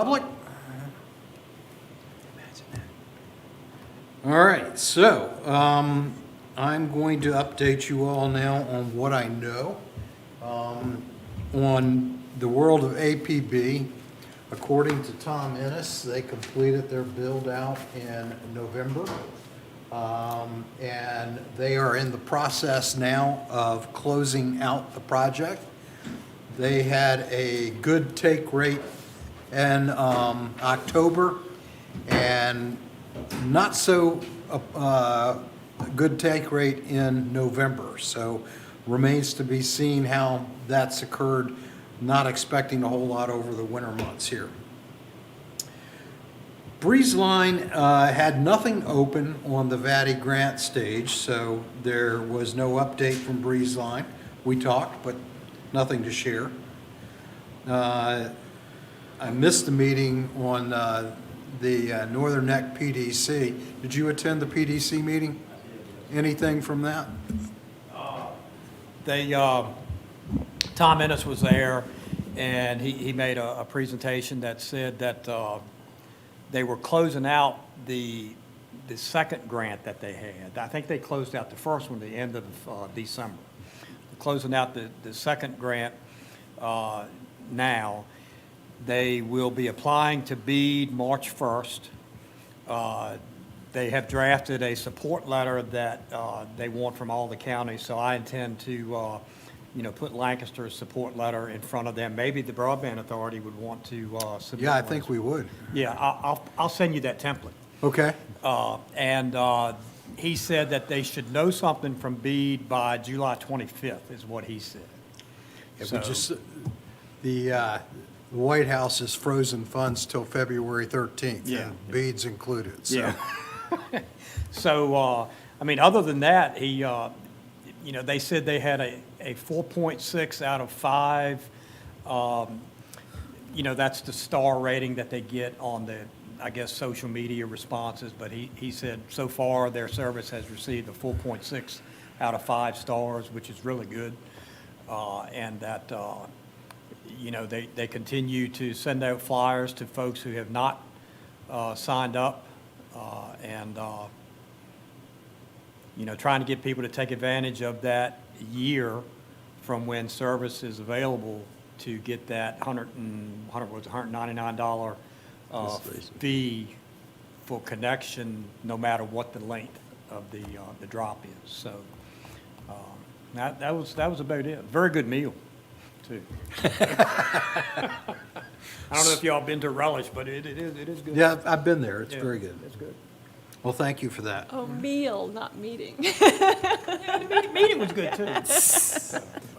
Public? All right, so I'm going to update you all now on what I know. On the world of APB, according to Tom Ennis, they completed their build out in November. And they are in the process now of closing out the project. They had a good take rate in October and not so good take rate in November. So remains to be seen how that's occurred. Not expecting a whole lot over the winter months here. Breeze Line had nothing open on the Valley grant stage, so there was no update from Breeze Line. We talked, but nothing to share. I missed the meeting on the Northern Neck PDC. Did you attend the PDC meeting? Anything from that? Tom Ennis was there, and he made a presentation that said that they were closing out the second grant that they had. I think they closed out the first one at the end of December. Closing out the second grant now. They will be applying to BEAD March 1st. They have drafted a support letter that they want from all the counties, so I intend to put Lancaster's support letter in front of them. Maybe the Broadband Authority would want to submit. Yeah, I one. think we would. Yeah, I'll send you that template. Okay. And he said that they should know something from BEAD by July 25th, is what he said. Yeah, So- we just, the White House has frozen funds till February 13th. Yeah. And BEAD's included, so. Yeah. So, other than that, they said they had a 4.6 out of 5. That's the star rating that they get on the, I guess, social media responses. But he said so far their service has received a 4.6 out of 5 stars, which is really good. And that, they continue to send out flyers to folks who have not signed up. Trying to get people to take advantage of that year from when service is available to get that $199 fee for connection, no matter what the length of the drop is. So that was about it. Very good meal, too. I don't know if y'all been to Relish, but it is good. Yeah, I've been there. It's Yeah, very good. It's good. Well, thank you for that. Oh, meal, not meeting. The meeting was good, too.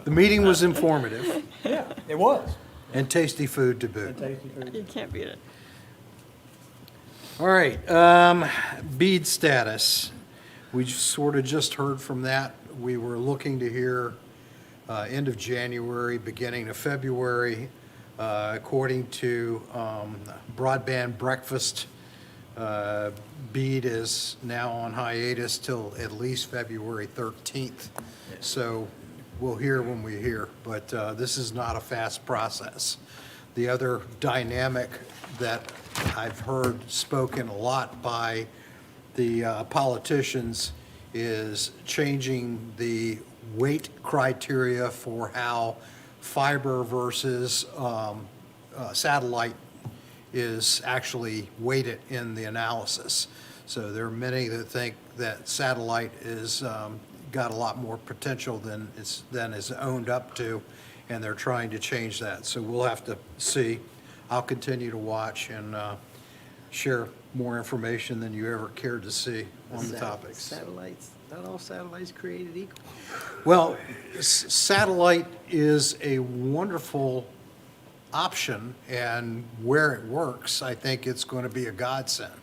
The meeting was informative Yeah, it was. and tasty food to boot. You can't beat it. All right, BEAD status. We sort of just heard from that. We were looking to hear end of January, beginning of February, according to Broadband Breakfast. BEAD is now on hiatus till at least February 13th. So we'll hear when we hear, but this is not a fast process. The other dynamic that I've heard spoken a lot by the politicians is changing the weight criteria for how fiber versus satellite is actually weighted in the analysis. So there are many that think that satellite is got a lot more potential than is owned up to, and they're trying to change that. So we'll have to see. I'll continue to watch and share more information than you ever cared to see on the topics. Satellites, not all satellites created equal. Well, satellite is a wonderful option, and where it works, I think it's going to be a godsend.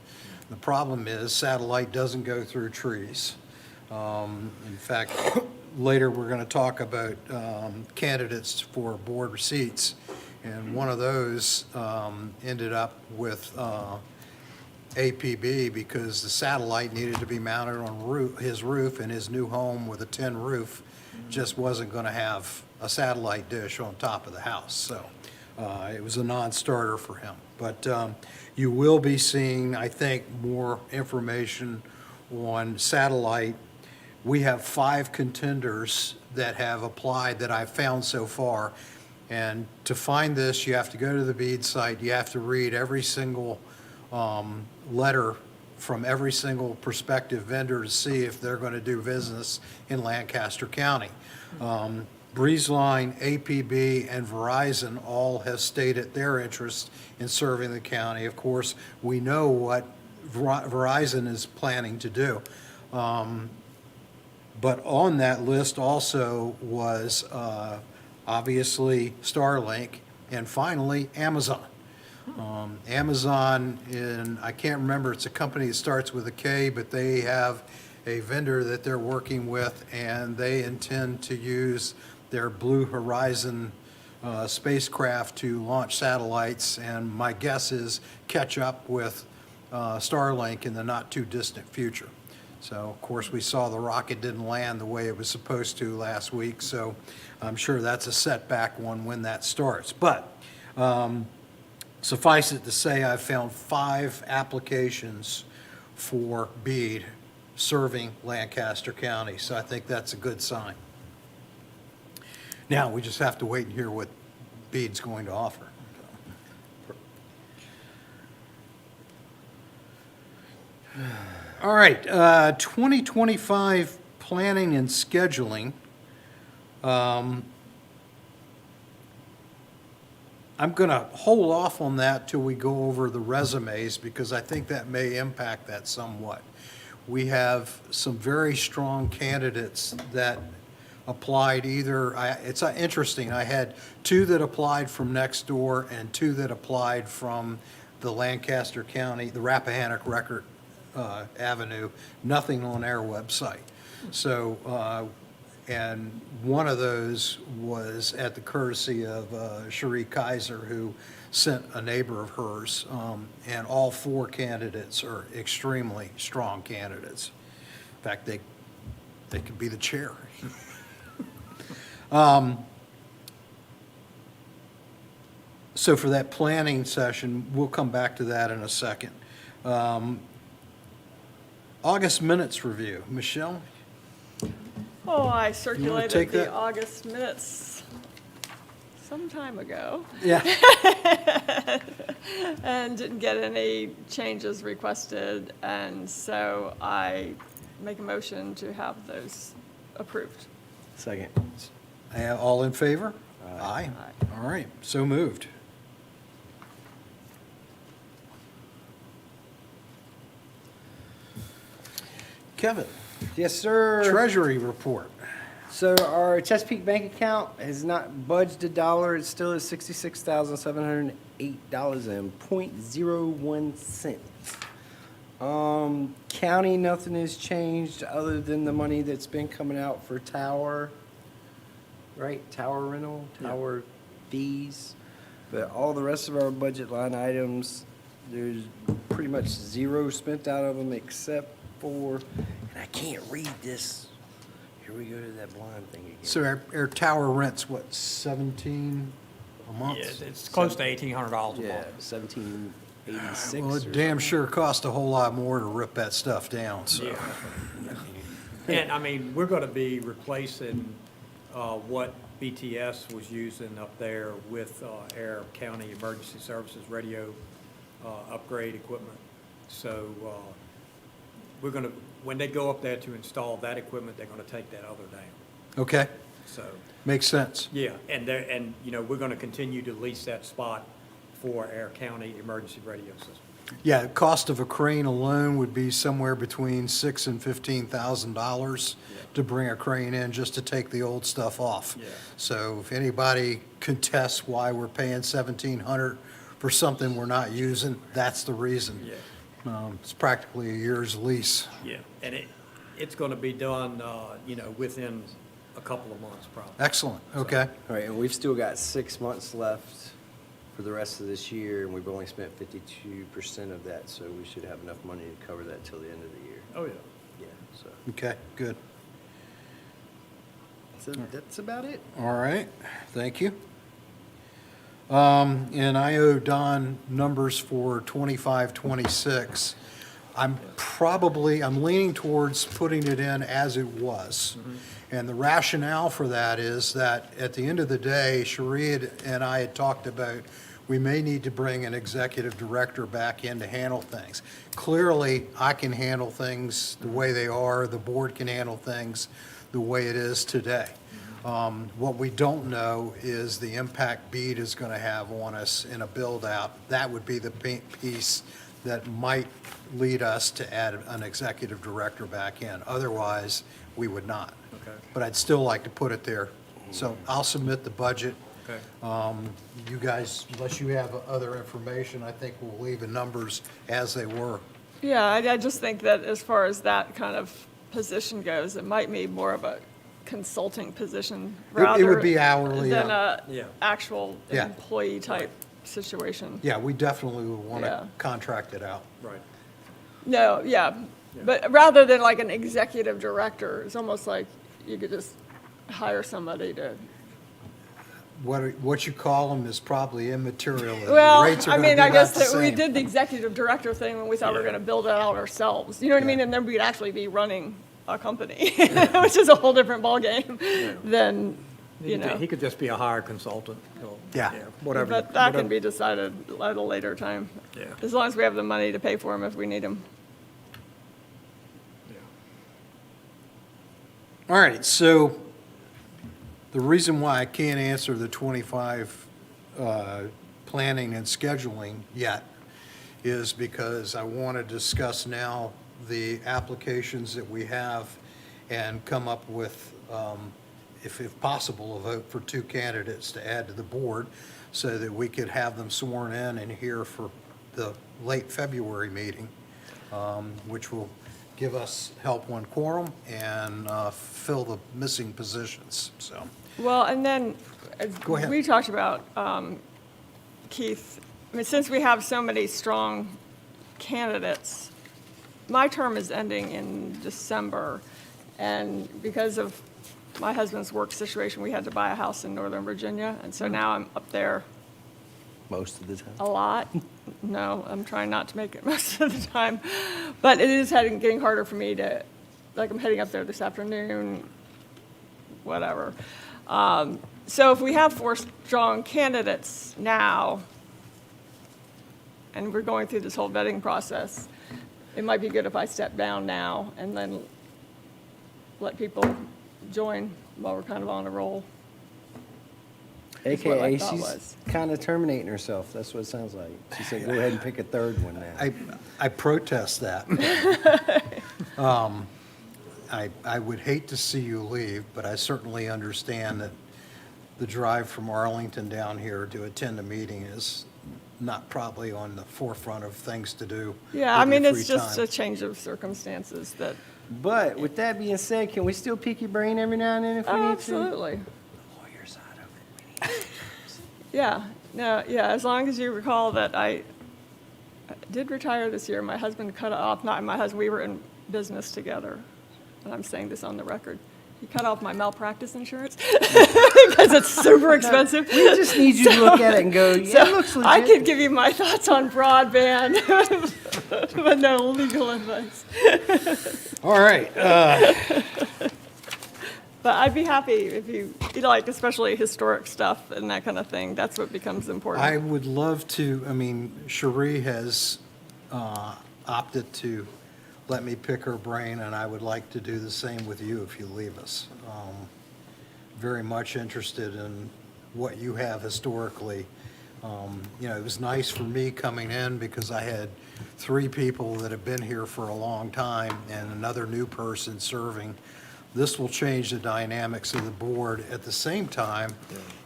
The problem is satellite doesn't go through trees. In fact, later we're going to talk about candidates for board seats, and one of those ended up with APB because the satellite needed to be mounted on his roof, and his new home with a tin roof just wasn't going to have a satellite dish on top of the house. So It was a non-starter for him. But you will be seeing, I think, more information on satellite. We have 5 contenders that have applied that I've found so far. And to find this, you have to go to the BEAD site, you have to read every single letter from every single prospective vendor to see if they're going to do business in Lancaster County. BreezeLine, APB, and Verizon all have stated their interest in serving the county. Of course, we know what Verizon is planning to do. But on that list also was obviously Starlink, and finally, Amazon. Amazon I can't remember, it's a company that starts with a K, but they have a vendor that they're working with, and they intend to use their Blue Horizon spacecraft to launch satellites, and my guess is catch up with Starlink in the not-too-distant future. So, of course, we saw the rocket didn't land the way it was supposed to last week, so I'm sure that's a setback on when that starts. But suffice it to say, I've found 5 applications for BEAD serving Lancaster County, so I think that's a good sign. Now, we just have to wait and hear what BEAD's going to offer. All right, 2025 planning and scheduling. I'm going to hold off on that till we go over the resumes, because I think that may impact that somewhat. We have some very strong candidates that applied it's interesting, I had 2 that applied from next door and 2 that applied from the Lancaster County, the Rappahannock Record Avenue, nothing on our website. So, and one of those was at the courtesy of Cherie Kaiser, who sent a neighbor of hers, and all 4 candidates are extremely strong candidates. In fact, they could be the chair. So for that planning session, we'll come back to that in a second. August minutes review. Michelle? Oh, I take circulated the that? August minutes some time ago Yeah. and didn't get any changes requested, and so I make a motion to have those approved. Second. All in favor? Aye. Aye. All right, so moved. Kevin, Yes, sir. Treasury report. So our Chesapeake bank account has not budged a dollar. It still is $66,708.01. County, nothing has changed other than the money that's been coming out for tower, right? Tower rental, tower fees. But all the rest of our budget line items, there's pretty much 0 spent out of them except for, and I can't read this. Here we go to that blind thing again. So our tower rent's what, 17 a month? Yeah, it's close to $1,800 a month. Yeah, 1786. Well, it damn sure cost a whole lot more to rip that stuff down, so. Yeah. And, I mean, we're going to be replacing what BTS was using up there with Air County Emergency Services radio upgrade equipment. So we're going to, when they go up there to install that equipment, they're going to take that other down. Okay, So, makes sense. yeah, and we're going to continue to lease that spot for Air County Emergency Radio System. Yeah, the cost of a crane alone would be somewhere between $6,000 and $15,000 to bring a crane in just to take the old stuff off. Yeah. So if anybody contests why we're paying $1,700 for something we're not using, that's the reason. Yeah. It's practically a year's lease. Yeah, and it's going to be done, within a couple of months probably. Excellent, okay. All right, and we've still got 6 months left for the rest of this year, and we've only spent 52% of that, so we should have enough money to cover that till the end of the year. Oh, yeah. Yeah, so Okay, good. that's about it. All right, thank you. And I owe Don numbers for 25, 26. I'm leaning towards putting it in as it was. And the rationale for that is that at the end of the day, Sheree and I had talked about, we may need to bring an executive director back in to handle things. Clearly, I can handle things the way they are, the board can handle things the way it is today. What we don't know is the impact BEAD is going to have on us in a build-out. That would be the piece that might lead us to add an executive director back in. Otherwise, we would not. Okay. But I'd still like to put it there. So I'll submit the budget. Okay. You guys, unless you have other information, I think we'll leave the numbers as they were. Yeah, I just think that as far as that kind of position goes, it might be more of a consulting position It would be rather hourly. than Yeah. a actual Yeah. employee type situation. Yeah, we definitely would want Yeah. to contract it out. Right. No, yeah, but rather than like an executive director, it's almost like you could just hire somebody to, What you call them is probably immaterial. The well, rates are I gonna mean, be I guess about the that we same. did the executive director thing when we thought we were Yeah. gonna build it out ourselves, you know what I mean? Yeah. And then we'd actually be running a company, which is a whole different ballgame than, you know. He could just be a hired consultant. or, Yeah. Whatever. But that whatever- can be decided at a later time. Yeah. As long as we have the money to pay for them if we need them. yeah. All right, so the reason why I can't answer the 25 planning and scheduling yet is because I want to discuss now the applications that we have and come up with, if possible, a vote for 2 candidates to add to the board so that we could have them sworn in and here for the late February meeting, which will give us help on quorum and fill the missing positions, so. Well, and then, as Go ahead. we talked about, Keith, I mean, since we have so many strong candidates, my term is ending in December, and because of my husband's work situation, we had to buy a house in Northern Virginia, and so now I'm up there Most of the time. a lot. No, I'm trying not to make it most of the time. But it is getting harder for me to, like, I'm heading up there this afternoon, whatever. So if we have 4 strong candidates now, and we're going through this whole vetting process, it might be good if I step down now and then let people join while we're kind of on a roll. Is what my AKA, thought she's was. kind of terminating herself. That's what it sounds like. She said, go ahead and pick a third one now. I protest that. I would hate to see you leave, but I certainly understand that the drive from Arlington down here to attend a meeting is not probably on the forefront of things to do. Yeah, I with your mean, free it's just time. a change of circumstances that, But with that being said, can we still pick your brain every now and then if we oh, need to? absolutely. Lawyer side of it. Yeah, no, yeah, as long as you recall that I did retire this year. My husband cut off, not my husband, we were in business together. And I'm saying this on the record. He cut off my malpractice insurance because it's super expensive. We just need you to look at it and go, yeah, it looks legit. I could give you my thoughts on broadband, but no legal advice. All right, But I'd be happy if you like, especially historic stuff and that kind of thing. That's what becomes important. I would love to, I mean, Cherie has opted to let me pick her brain, and I would like to do the same with you if you leave us. Very much interested in what you have historically. You know, it was nice for me coming in because I had 3 people that have been here for a long time and another new person serving. This will change the dynamics of the board. At the same time,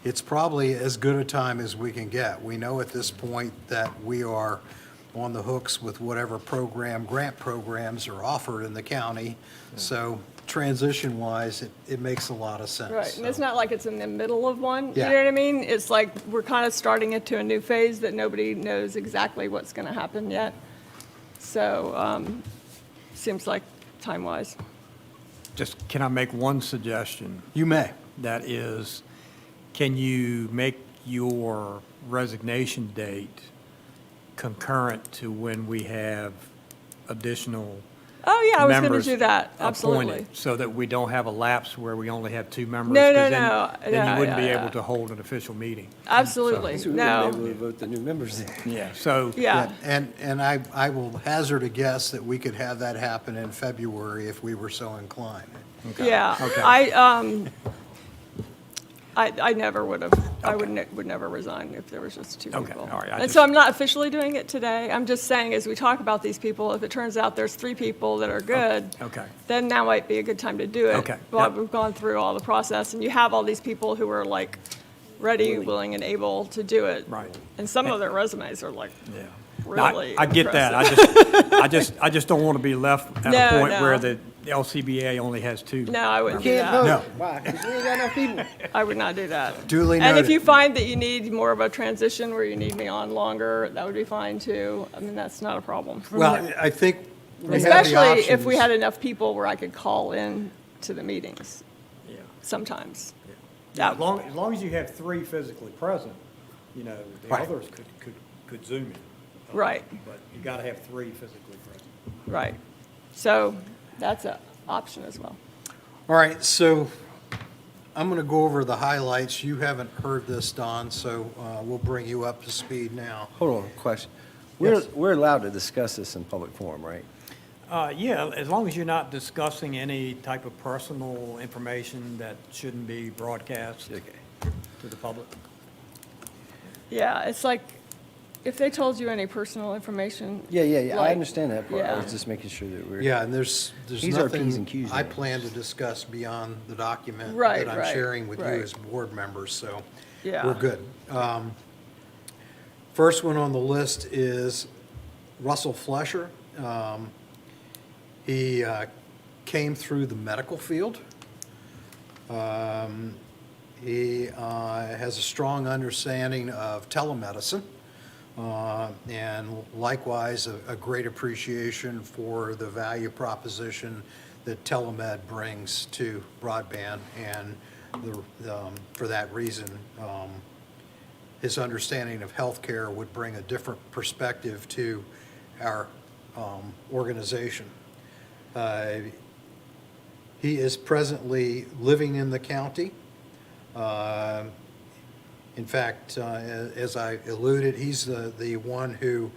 it's probably as good a time as we can get. We know at this point that we are on the hooks with whatever grant programs are offered in the county. So transition-wise, it makes a lot of sense. Right, and it's So, not like it's in the middle of one, you Yeah. know what I mean? It's like we're kind of starting into a new phase that nobody knows exactly what's going to happen yet. So, seems like time-wise. Just, can I make one suggestion? You may. That is, can you make your resignation date concurrent to when we have additional Oh, yeah, I was going to members do that, absolutely. appointed, so that we don't have a lapse where we only have 2 members. No, 'cause no. Then Yeah, you wouldn't be yeah, able yeah. to hold an official meeting. Absolutely, So we wouldn't be no, able to vote the new members in. Yeah, so. yeah. And I will hazard a guess that we could have that happen in February if we were so inclined. Yeah, Okay. I never would have, I would never resign if there was just 2 Okay, people. all right, I And just- so I'm not officially doing it today. I'm just saying, as we talk about these people, if it turns out there's 3 people that are good, Okay. then now might be a good time to do it. Okay, Well, yep. we've gone through all the process, and you have all these people who are like ready, willing, and able to do it. Right. And some of their resumes are like Yeah. No, really I get that. impressive. I just don't want to be left at No, a point where no. the LCBA only has 2. No, I wouldn't do Can't that. vote. No. Why? Because we ain't got enough people. I would not do that. Duly And if noted. you find that you need more of a transition where you need me on longer, that would be fine too. I mean, that's not a problem. Well, I think we have the Especially if we options. had enough people where I could call in to the meetings Yeah. sometimes. Yeah, as long as you have 3 physically present, you know, the Right. others could Zoom in. Right, But you got to have 3 physically present. right. So that's an option as well. All right, so I'm going to go over the highlights. You haven't heard this, Don, so we'll bring you up to speed now. Hold on, question. Yes. We're allowed to discuss this in public forum, right? Yeah, as long as you're not discussing any type of personal information that shouldn't be broadcast Okay. to the public. Yeah, it's like, if they told you any personal information. Yeah, I like- understand that part. I yeah. was just making sure that we're. Yeah, and there's These are Ps and nothing Qs I now. plan to discuss beyond the document Right, that I'm right, sharing with you right. as board members, so Yeah. we're good. First one on the list is Russell Flesher. He came through the medical field. He has a strong understanding of telemedicine, and likewise, a great appreciation for the value proposition that telemed brings to broadband, and for that reason, his understanding of healthcare would bring a different perspective to our organization. He is presently living in the county. In fact, as I alluded, he's the one who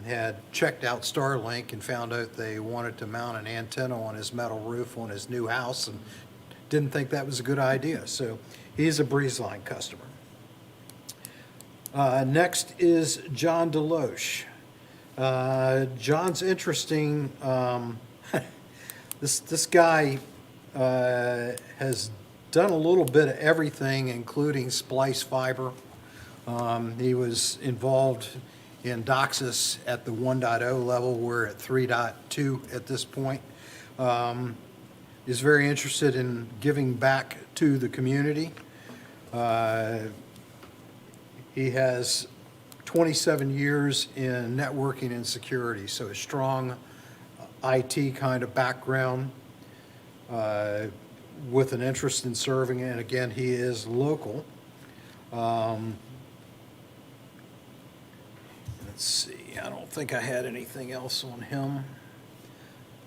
had checked out Starlink and found out they wanted to mount an antenna on his metal roof on his new house and didn't think that was a good idea. So he's a BreezeLine customer. Next is John Deloche. John's interesting. This guy has done a little bit of everything, including splice fiber. He was involved in DOCSIS at the 1.0 level. We're at 3.2 at this point. Is very interested in giving back to the community. He has 27 years in networking and security, so a strong IT kind of background with an interest in serving, and again, he is local. Let's see, I don't think I had anything else on him.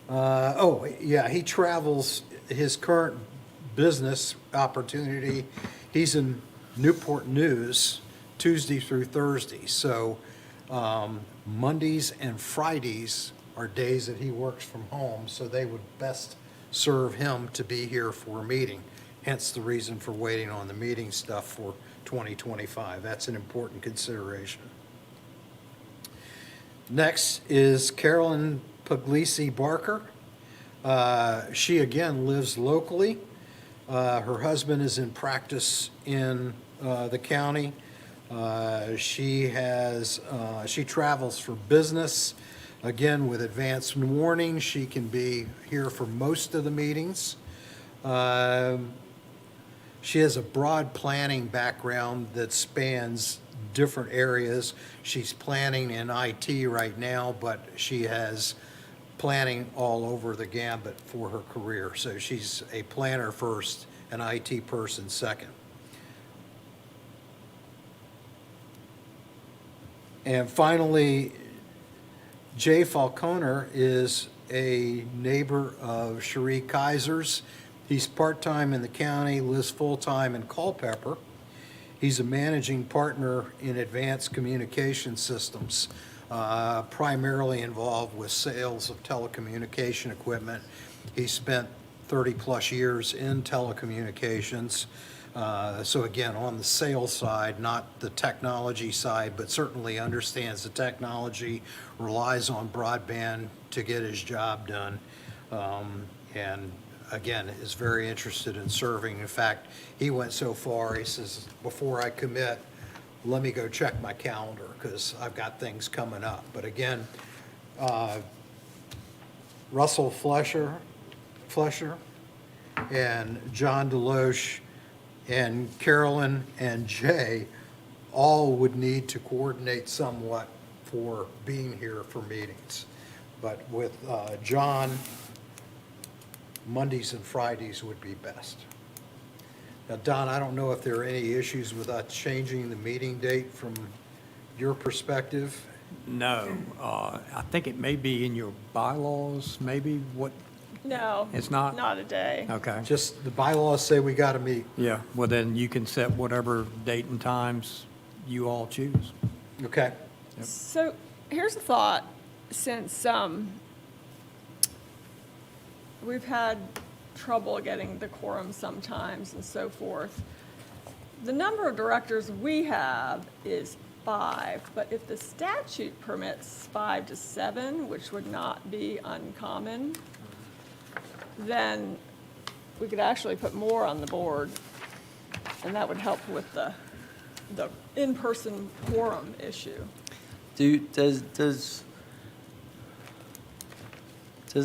Oh, yeah, he travels, his current business opportunity, he's in Newport News Tuesday through Thursday, so Mondays and Fridays are days that he works from home, so they would best serve him to be here for a meeting, hence the reason for waiting on the meeting stuff for 2025. That's an important consideration. Next is Carolyn Puglisi Barker. She again lives locally. Her husband is in practice in the county. She travels for business. Again, with advance warning, she can be here for most of the meetings. She has a broad planning background that spans different areas. She's planning in IT right now, but she has planning all over the gambit for her career. So she's a planner first, an IT person second. And finally, Jay Falconer is a neighbor of Cherie Kaiser's. He's part-time in the county, lives full-time in Culpeper. He's a managing partner in Advanced Communication Systems, primarily involved with sales of telecommunication equipment. He spent 30-plus years in telecommunications. So again, on the sales side, not the technology side, but certainly understands the technology, relies on broadband to get his job done. And again, is very interested in serving. In fact, he went so far, he says, before I commit, let me go check my calendar because I've got things coming up. But again, Russell Flesher and John Deloche and Carolyn and Jay all would need to coordinate somewhat for being here for meetings. But with John, Mondays and Fridays would be best. Now, Don, I don't know if there are any issues with us changing the meeting date from your perspective. No, I think it may be in your bylaws, maybe, what, No. It's not? Not a day. okay. Just the bylaws say we got to meet. Yeah, well, then you can set whatever date and times you all choose. Okay? So here's a thought, since we've had trouble getting the quorum sometimes and so forth. The number of directors we have is 5, but if the statute permits 5 to 7, which would not be uncommon, then we could actually put more on the board, and that would help with the in-person quorum issue. Does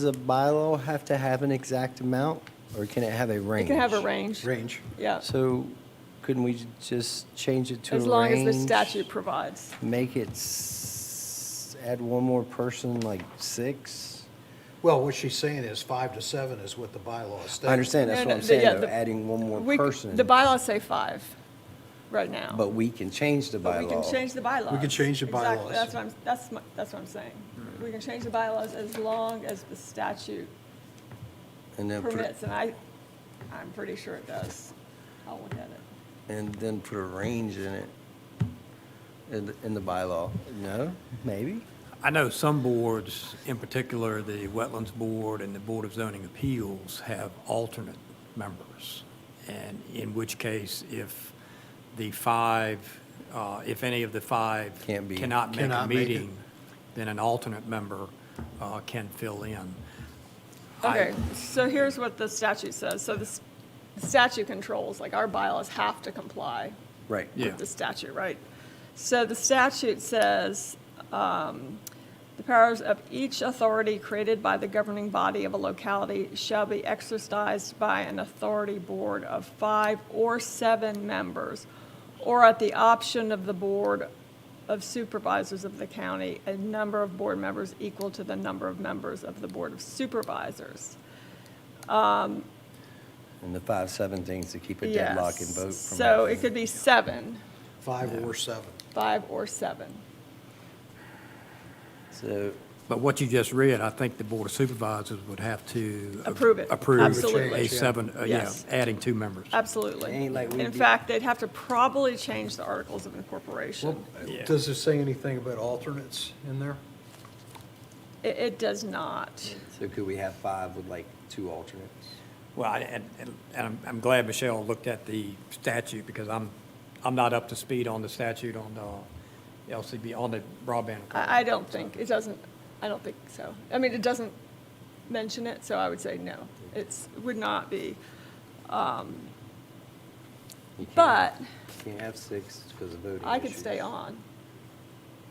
a bylaw have to have an exact amount, or can it have a It range? can have a range, Range. yeah, So couldn't we just change it to a range? as long as the statute provides. Make it, add one more person, like 6? Well, what she's saying is 5 to 7 is what the bylaws state. I understand, that's No, what no, I'm saying, yeah, though, adding one more We c- person. The bylaws say 5 right now. But we can change the bylaw. But we can change the bylaws. We can change the Exactly. bylaws. That's what I'm saying. We can change the bylaws as long as the statute And then put, permits, and I'm pretty sure it does. I'll look at it. and then put a range in it, in the bylaw. No, maybe? I know some boards, in particular, the Wetlands Board and the Board of Zoning Appeals have alternate members. And in which case, if the 5, if any of the 5 Can't be. cannot make a Cannot make it. meeting, then an alternate member can fill in. Okay, so here's what the statute says. So the statute controls, like our bylaws have to comply Right. Yeah. with the statute, right? So the statute says, the powers of each authority created by the governing body of a locality shall be exercised by an authority board of 5 or 7 members, or at the option of the board of supervisors of the county, a number of board members equal to the number of members of the board of supervisors. And the 5-7 things to keep a deadlock and Yes. vote from So happening. it could be 7, 5 or 7. 5 or 7. So, But what you just read, I think the Board of Supervisors would have to Approve it. approve Absolutely. a 7, Yes. adding 2 members. Absolutely. Ain't like we In did- fact, they'd have to probably change the articles of incorporation. Yeah. Does it say anything about alternates in there? It does not. so could we have 5 with like 2 alternates? Well, and I'm glad Michelle looked at the statute, because I'm not up to speed on the statute on the LCB, on the broadband. I don't think, it doesn't, I don't think so. I mean, it doesn't mention it, so I would say no. It would not be. You can't- But You can't have 6 because of voting I could issues. stay on,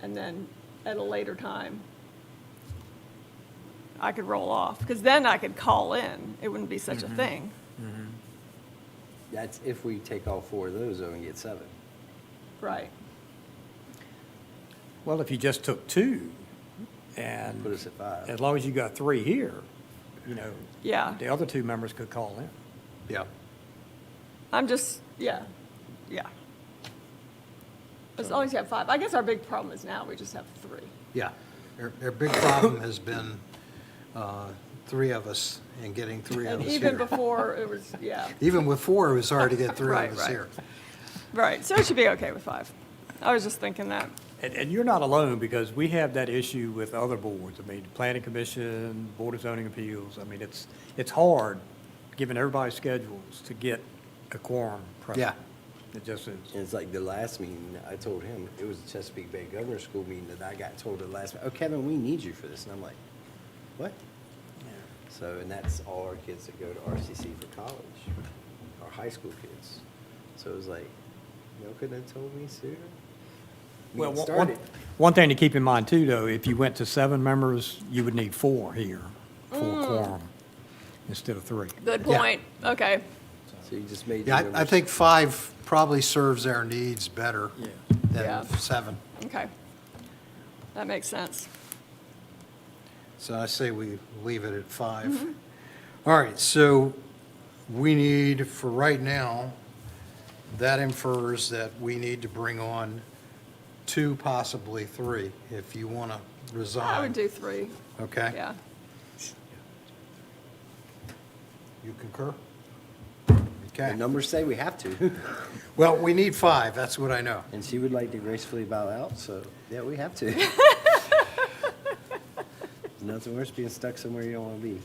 and then at a later time, I could roll off, because then I could call in. It wouldn't be such a thing. That's if we take all 4 of those though and get 7. Right. Well, if you just took 2, and Put us at 5. as long as you got 3 here, Yeah. the other 2 members could call in. Yeah. I'm just, yeah. As long as you have 5. I guess our big problem is now we just have 3. Yeah. Their big problem has been 3 of us and getting 3 of And us even here. before, it was, yeah, Even with 4, it was hard to get 3 Right, of us right. here. right. So it should be okay with 5. I was just thinking that. And you're not alone, because we have that issue with other boards. I mean, Planning Commission, Board of Zoning Appeals. I mean, it's hard, given everybody's schedules, to get a quorum present. Yeah. It just is. And it's like the last meeting, I told him, it was the Chesapeake Bay Governor's School meeting that I got told at the last, oh, Kevin, we need you for this. And I'm like, what? So, and that's all our kids that go to RCC for college, our high school kids. So it was like, y'all couldn't have told me sooner? We Well, had one started. one thing to keep in mind too, though, if you went to 7 members, you would need 4 here for a quorum instead of 3. Good Yeah. point. Okay. So you just made. Yeah, the I numbers- think 5 probably serves their needs better Yeah. than 7. Okay. That makes sense. So I say we leave it at 5. All right, so we need, for right now, that infers that we need to bring on 2, possibly 3, if you want to resign. I would do 3. Okay? Yeah. You concur? The Okay. numbers say we have to. Well, we need 5, that's what I know. And she would like to gracefully bow out, so, yeah, we have to. There's nothing worse being stuck somewhere you don't want to be.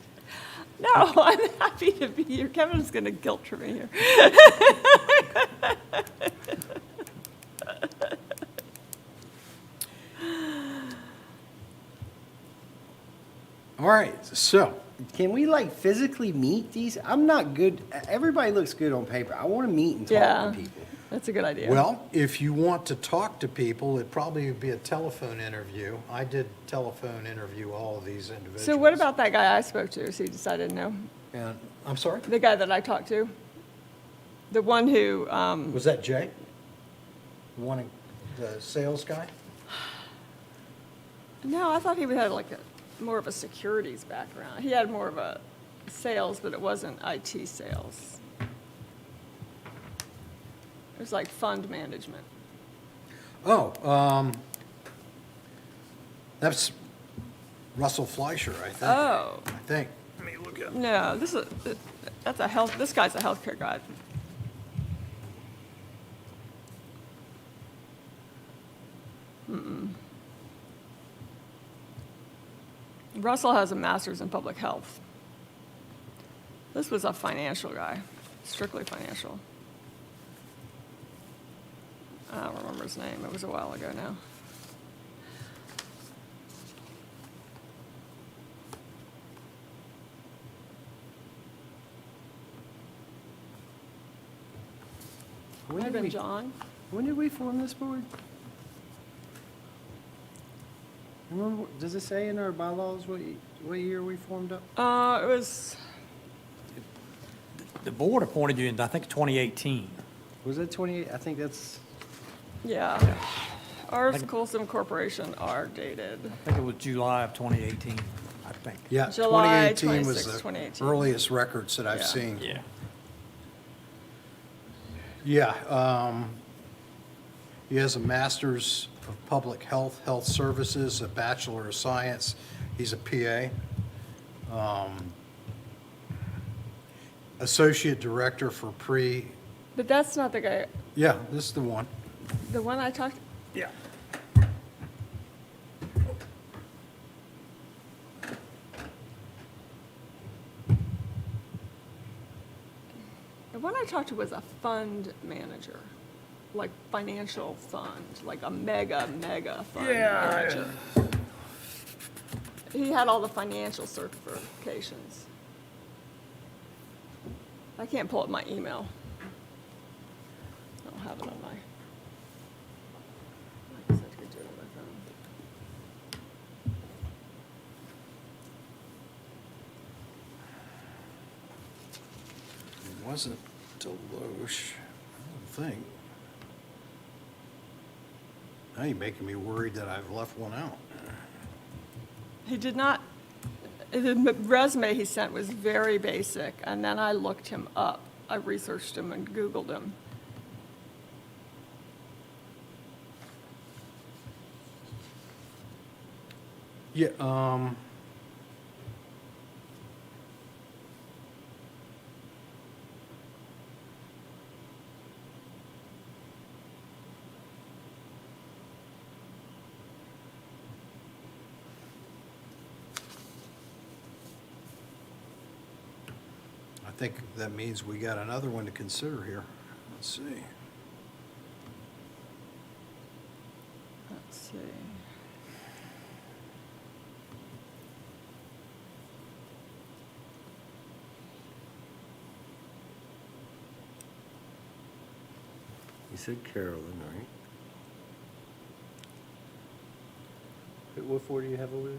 No, I'm happy to be here. Kevin's going to guilt trip me here. All right, so, Can we like physically meet these? I'm not good, everybody looks good on paper. I want to meet and talk Yeah. to people. That's a good idea. well, if you want to talk to people, it'd probably be a telephone interview. I did telephone interview all of these individuals. So what about that guy I spoke to? So you decided no? And, I'm sorry? The guy that I talked to? The one who, Was that Jay? The one, the sales guy? no, I thought he had like more of a securities background. He had more of a sales, but it wasn't IT sales. It was like fund management. Oh, that's Russell Fleischer, I think. Oh, I think. Let me look up. no, this guy's a healthcare guy. Russell has a master's in public health. This was a financial guy, strictly financial. I don't remember his name. It was a while ago now. When Might have did been we- John. When did we form this board? Remember, does it say in our bylaws what year we formed up? It was, The board appointed you in, I think, 2018. Was that 28? I think that's, yeah. Articles of incorporation are dated. I think it was July of 2018, I think. Yeah, July 2018 was 26, the 2018. earliest records that I've Yeah. seen. Yeah. Yeah, he has a master's of public health, health services, a bachelor of science. He's a PA. Associate director for But that's not the guy, yeah, this is the one. the one I talked, Yeah. the one I talked to was a fund manager, like financial fund, like a mega fund manager. He had all the financial certifications. I can't pull up my email. I don't have it on my. I guess I could do it on my phone. It wasn't Deloche, I don't think. Now you're making me worried that I've left one out. He did not, the resume he sent was very basic, and then I looked him up. I researched him and Googled him. Yeah, I think that means we got another one to consider here. Let's see. Let's see. You said Carolyn, right? What four do you have over there?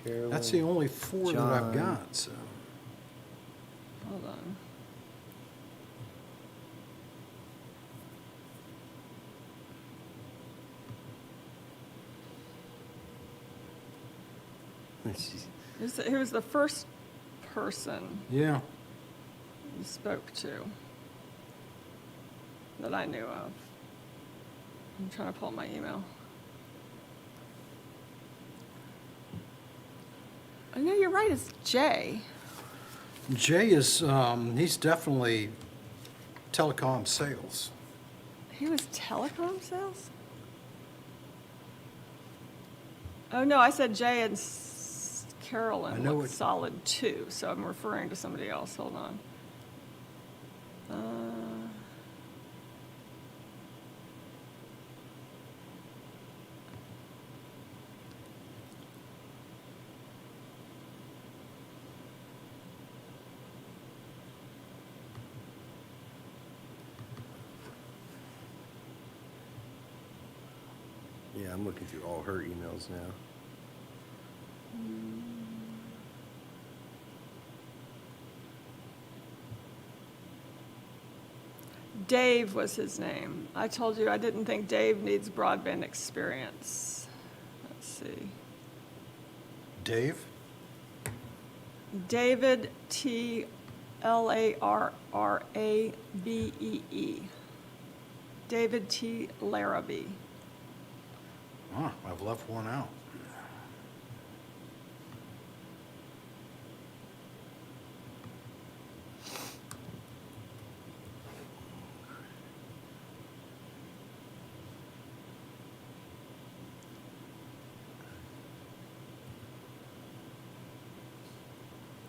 Carolyn. That's the only four that I've John. got, so. Hold on. Who was the first person Yeah, you spoke to that I knew of? I'm trying to pull up my email. I know you're right, it's Jay. Jay is, he's definitely telecom sales. He was telecom sales? Oh, no, I said Jay and I Carolyn know looked it- solid too, so I'm referring to somebody else. Hold on. Yeah, I'm looking through all her emails now. Dave was his name. I told you I didn't think Dave needs broadband experience. Let's see. Dave? David T. Larrabee. David T. Larrabee. Oh, I've left one out.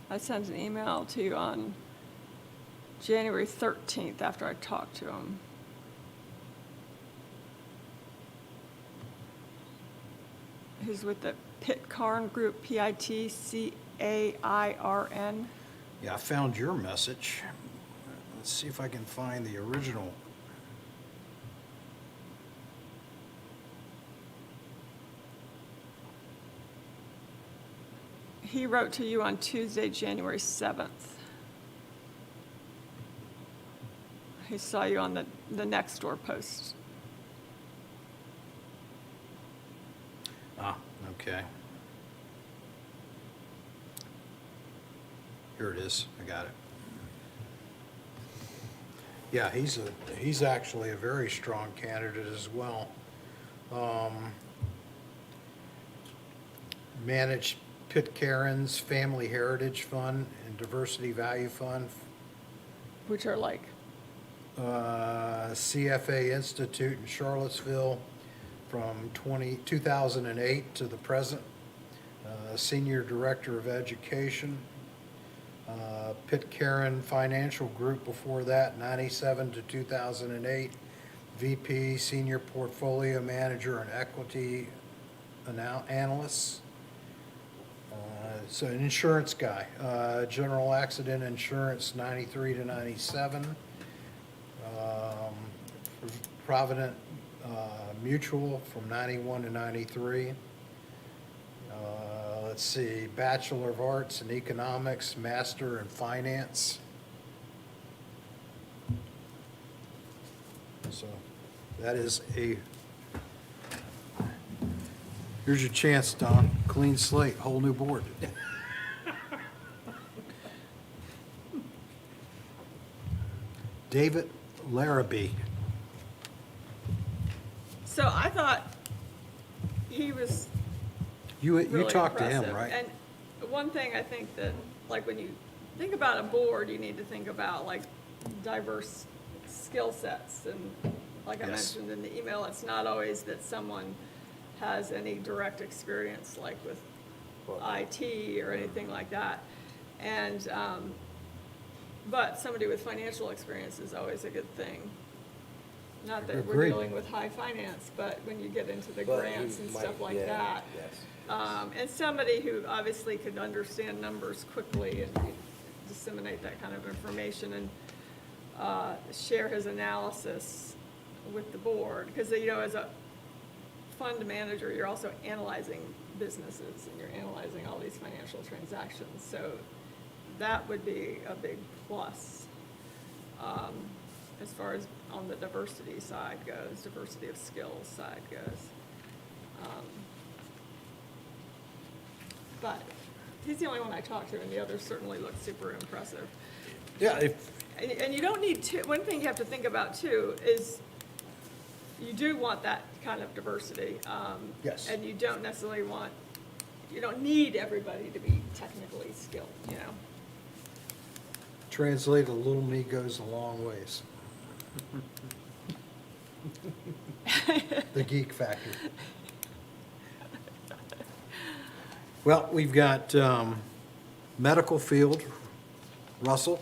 I sent an email to you on January 13th after I talked to him. He's with the Pitcairn Group, Pitcairn. Yeah, I found your message. Let's see if I can find the original. He wrote to you on Tuesday, January 7th. He saw you on the Nextdoor post. Ah, okay. Here it is. I got it. Yeah, he's actually a very strong candidate as well. Managed Pitcairn's Family Heritage Fund and Diversity Value Fund, Which are like, CFA Institute in Charlottesville from 2008 to the present. Senior Director of Education. Pitcairn Financial Group before that, 97 to 2008. VP, Senior Portfolio Manager and Equity Analyst. So an insurance guy. General Accident Insurance, 93 to 97. Provident Mutual from 91 to 93. Let's see, Bachelor of Arts in Economics, Master in Finance. So that is here's your chance, Don. Clean slate, whole new board. David Larrabee. so I thought he was You really talked to him, impressive. right? And one thing I think that, like, when you think about a board, you need to think about, like, diverse skill sets. And like I Yes. mentioned in the email, it's not always that someone has any direct experience, like with IT or anything like that. And, but somebody with financial experience is always a good thing. Not that we're Agreed. dealing with high finance, but when you get into the But grants he and might- stuff like yeah, that. yes. And somebody who obviously could understand numbers quickly and could disseminate that kind of information and share his analysis with the board. Because, you know, as a fund manager, you're also analyzing businesses and you're analyzing all these financial transactions. So that would be a big plus as far as on the diversity side goes, diversity of skills side goes. But he's the only one I talked to, and the others certainly look super impressive. Yeah, if, And you don't need to, one thing you have to think about too is you do want that kind of diversity. Yes. And you don't necessarily want, you don't need everybody to be technically skilled, you know? translate, a little me goes a long ways. The geek factor. Well, we've got medical field, Russell.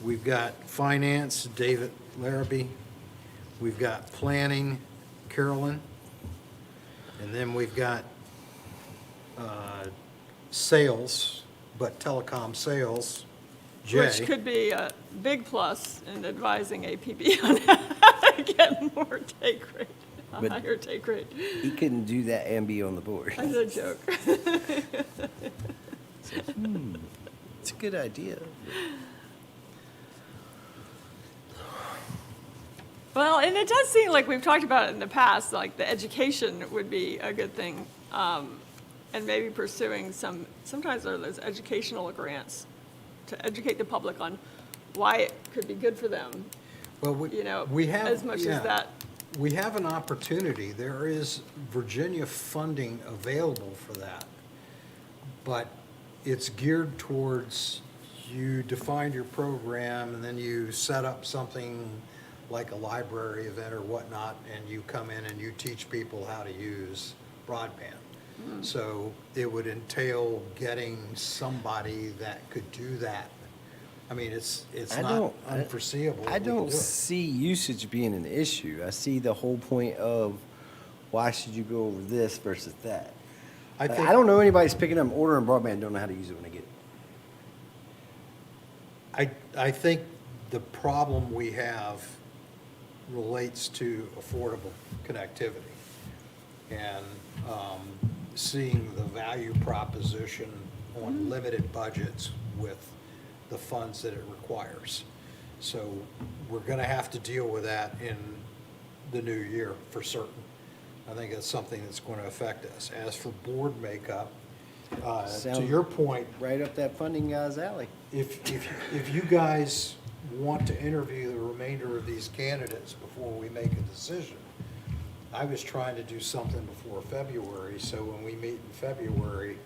We've got finance, David Larrabee. We've got planning, Carolyn. And then we've got sales, but telecom sales, Jay. Which could be a big plus in advising APB on how to get more take rate, a But- higher take rate. He couldn't do that and be on the board. That's a joke. It's a good idea. Well, and it does seem like we've talked about it in the past, like the education would be a good thing. And maybe pursuing sometimes there are those educational grants to educate the public on why it could be good for them, Well, you know, we have, as much yeah, as that. we have an opportunity. There is Virginia funding available for that. But it's geared towards, you define your program and then you set up something like a library event or whatnot, and you come in and you teach people how to use broadband. So it would entail getting somebody that could do that. I mean, it's I not don't- unforeseeable. I that we can don't do it. see usage being an issue. I see the whole point of why should you go over this versus that. I think- I don't know anybody's picking up, ordering broadband, and don't know how to use it when they get it. I think the problem we have relates to affordable connectivity and seeing the value proposition on limited budgets with the funds that it requires. So we're going to have to deal with that in the new year for certain. I think that's something that's going to affect us. As for board makeup, to Sound- your point, Right up that funding guy's alley. if you guys want to interview the remainder of these candidates before we make a decision, I was trying to do something before February, so when we meet in February,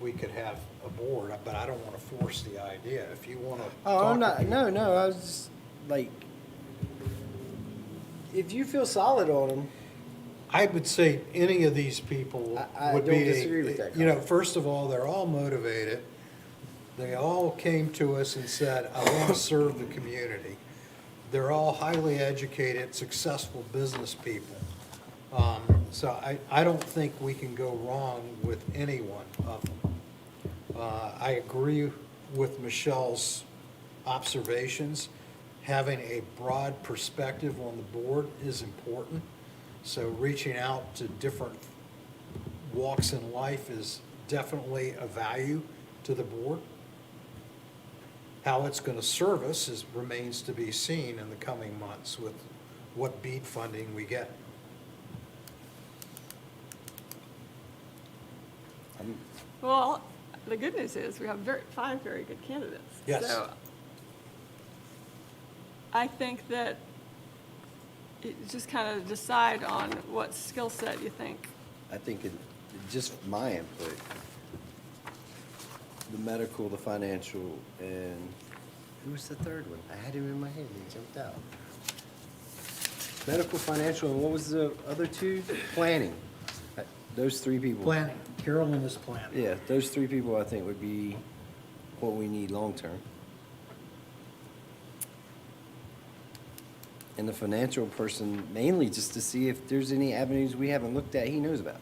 we could have a board, but I don't want to force the idea. If you want to Oh, talk I'm to not, people- no, I was just, like, if you feel solid on them, I would say any of these people I would don't be, disagree with that you know, comment. first of all, they're all motivated. They all came to us and said, I want to serve the community. They're all highly educated, successful business people. So I don't think we can go wrong with any one of them. I agree with Michelle's observations. Having a broad perspective on the board is important. So reaching out to different walks in life is definitely a value to the board. How it's going to serve us remains to be seen in the coming months with what BEAD funding we get. Well, the good news is we have 5 very good candidates. Yes. So I think that you just kind of decide on what skill set you think I think just my input, the medical, the financial, and who was the third one? I had him in my head and he jumped out. Medical, financial, and what was the other two? Planning. Those three people. Planning, Carolyn is planning. Yeah, those three people I think would be what we need long-term. And the financial person mainly just to see if there's any avenues we haven't looked at he knows about.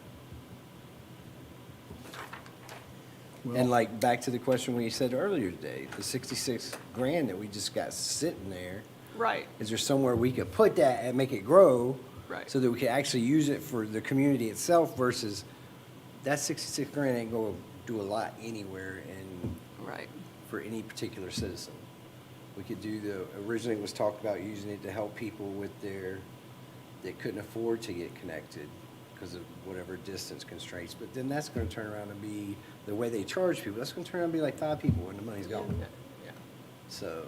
And like, back to the question we said earlier today, the 66 grand that we just got sitting there, Right, is there somewhere we could put that and make it grow? Right. So that we could actually use it for the community itself versus that 66 grand ain't gonna do a lot anywhere and right. for any particular citizen. We could do originally it was talked about using it to help people with that couldn't afford to get connected because of whatever distance constraints. But then that's gonna turn around and be, the way they charge people, that's gonna turn around and be like 5 people when the money's gone. Yeah. So,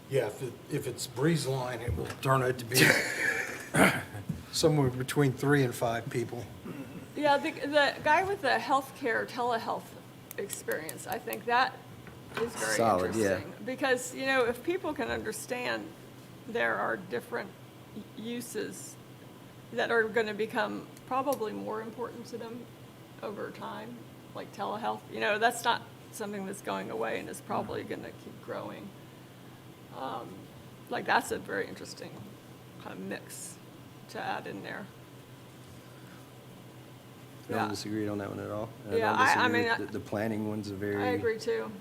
Yeah, if it's Breeze Line, it will turn out to be somewhere between 3 and 5 people. Yeah, the guy with the healthcare telehealth experience, I think that is very Solid, yeah. interesting. Because, you know, if people can understand there are different uses that are going to become probably more important to them over time, like telehealth, you know, that's not something that's going away and is probably going to keep growing. Like, that's a very interesting kind of mix to add in there. I Yeah. don't disagree on that one at all. And Yeah, don't I disagree mean, with the planning one's a I very, agree too.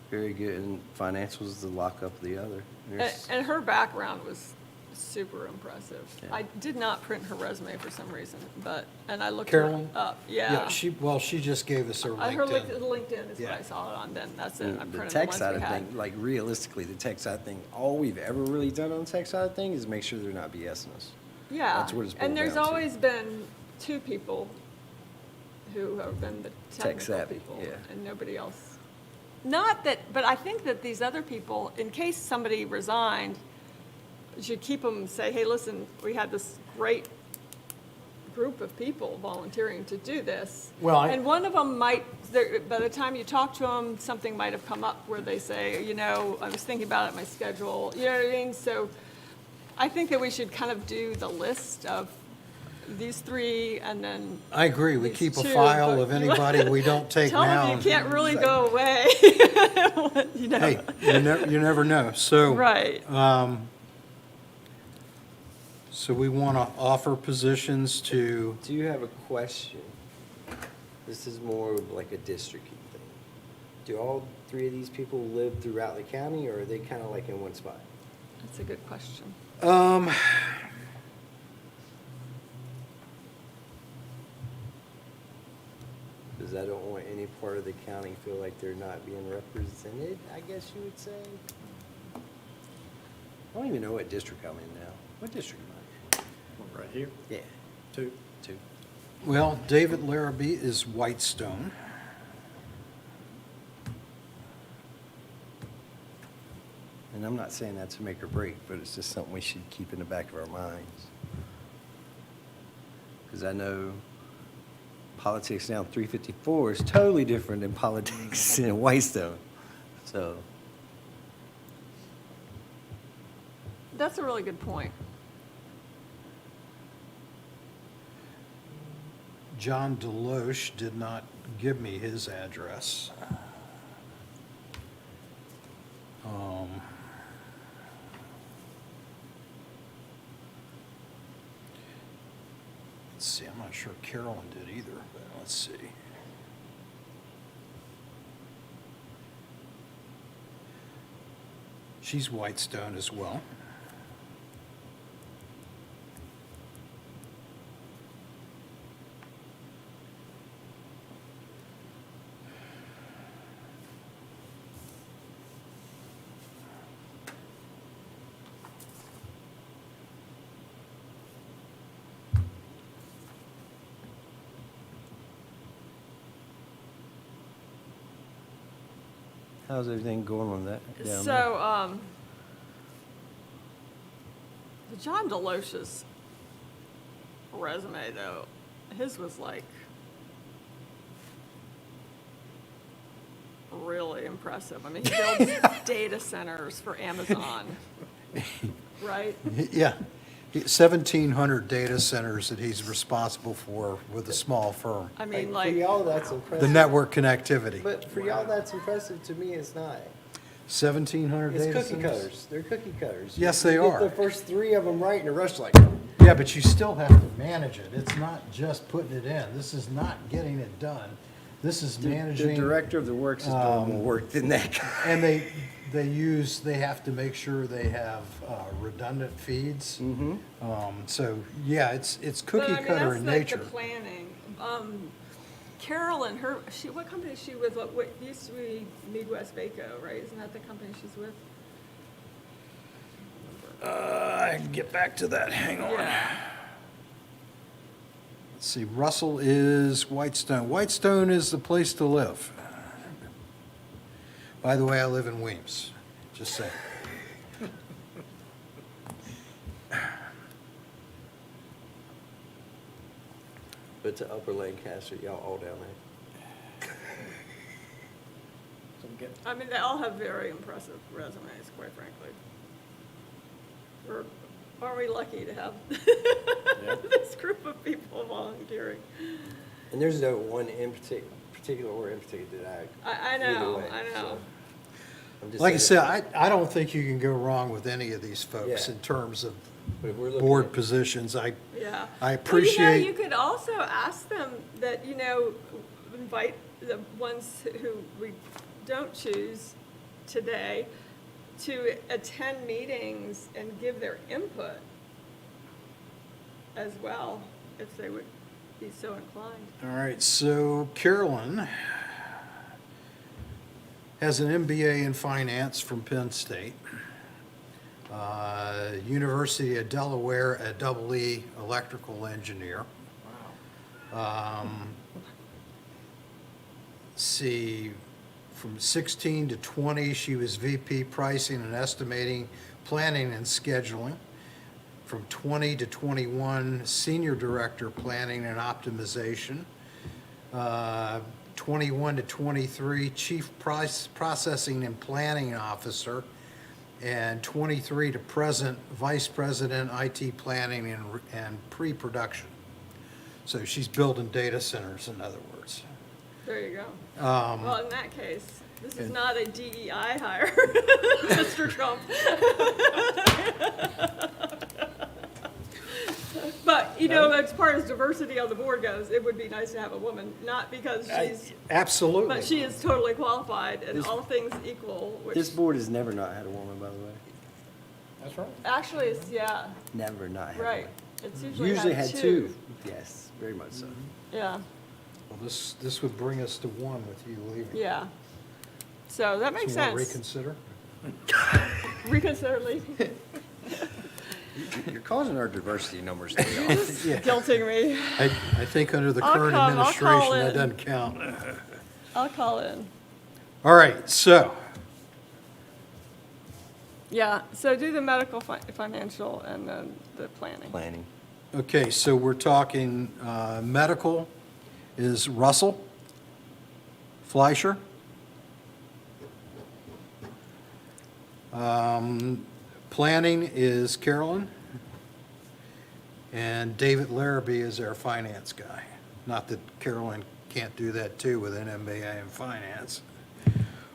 very good, and financials is the lockup of the other. There's- And her background was super impressive. Yeah. I did not print her resume for some reason, and I looked Carolyn? her up. Yeah, she just gave us her Her LinkedIn. LinkedIn is what Yeah. I saw it on, then that's it. I And the printed the tech ones side we of had. things, like realistically, the tech side thing, all we've ever really done on the tech side of things is make sure they're not BSing us. Yeah, That's what it's boiled and there's down to. always been 2 people who have been the technical savvy, people, yeah. and nobody else. Not that, but I think that these other people, in case somebody resigned, you should keep them, say, hey, listen, we had this great group of people volunteering to do this. Well, And one of them might, by the time you talk to them, something might have come up where they say, you know, I was thinking about it, my schedule, you know what I mean? So I think that we should kind of do the list of these 3 and then. I agree, we these keep a 2, file but of anybody we don't take Tell now. them you can't really go away, you know? Hey, you never know, so. Right. So we want to offer positions to, Do you have a question? This is more of like a districting thing. Do all 3 of these people live throughout the county, or are they kind of like in one spot? That's a good question. Because I don't want any part of the county feel like they're not being represented, I guess you would say. I don't even know what district I'm in now. What district am Right here, I in? Yeah, 2. 2. well, David Larrabee is Whitestone. And I'm not saying that to make or break, but it's just something we should keep in the back of our minds. Because I know politics down 354 is totally different than politics in Whitestone. So, That's a really good point. John Deloche did not give me his address. Let's see, I'm not sure Carolyn did either, but let's see. She's Whitestone as well. how's everything going on that? down there? So, John Deloche's resume, though, his was like really impressive. I mean, he builds data centers for Amazon, right? Yeah, 1,700 data centers that he's responsible for with a small firm. I mean, For like, y'all, that's The impressive. network connectivity. But for y'all, that's impressive. To me, it's not. 1,700 It's data cookie centers? cutters. They're cookie cutters. Yes, You they get are. the first 3 of them right, and the rest are like, Yeah, but you still have to manage it. It's not just putting it in. This is not getting it done. This is the managing. director of the works is doing more work than that guy. And they have to make sure they have redundant feeds. So, yeah, it's but cookie I mean, cutter that's in like nature. the planning. Carolyn, what company is she with? What used to be Midwest Vaco, right? Isn't that the company she's with? I can get back to that. Hang on. Yeah. Let's see, Russell is Whitestone. Whitestone is the place to live. By the way, I live in Weems, just saying. But to Upper Lancaster, y'all all down there. I mean, they all have very impressive resumes, quite frankly. Aren't we lucky to have this group of people volunteering? And there's no one in particular or in particular that I either know, way, I know. so I'm just Like I saying said, I don't think you can go wrong with any of these folks Yeah. in terms of but if we're looking board at- positions. Yeah. I Well, appreciate. you could also ask them that, invite the ones who we don't choose today to attend meetings and give their input as well, if they would be so inclined. All right, so Carolyn has an MBA in finance from Penn State. University of Delaware, a double E electrical engineer. See, from 16 to 20, she was VP pricing and estimating, planning and scheduling. From 20 to 21, senior director planning and optimization. 21 to 23, chief processing and planning officer. And 23 to present, vice president, IT planning and pre-production. So she's building data centers, in other words. There you go. Well, in that case, this is not a DEI hire, Mr. Trump. But, as far as diversity on the board goes, it would be nice to have a woman, not because she's, Absolutely. but she is totally qualified and all things equal, which This board has never not had a woman, by the way. That's right. actually is, yeah, Never not had right. one. It's Usually had 2. Yes, very much so. Yeah, Well, this would bring us to 1 with you leaving. yeah. So that makes So we'll sense. reconsider? Reconsider leaving. You're causing our diversity numbers to be off. Yeah. Guilting me. I think under the I'll current come, I'll call administration, that in. doesn't count. I'll call in. All right, so, Yeah, so do the medical, financial, and then the planning. Planning. okay, so we're talking, medical is Russell Fleischer. Planning is Carolyn. And David Larrabee is our finance guy. Not that Carolyn can't do that too with an MBA in finance.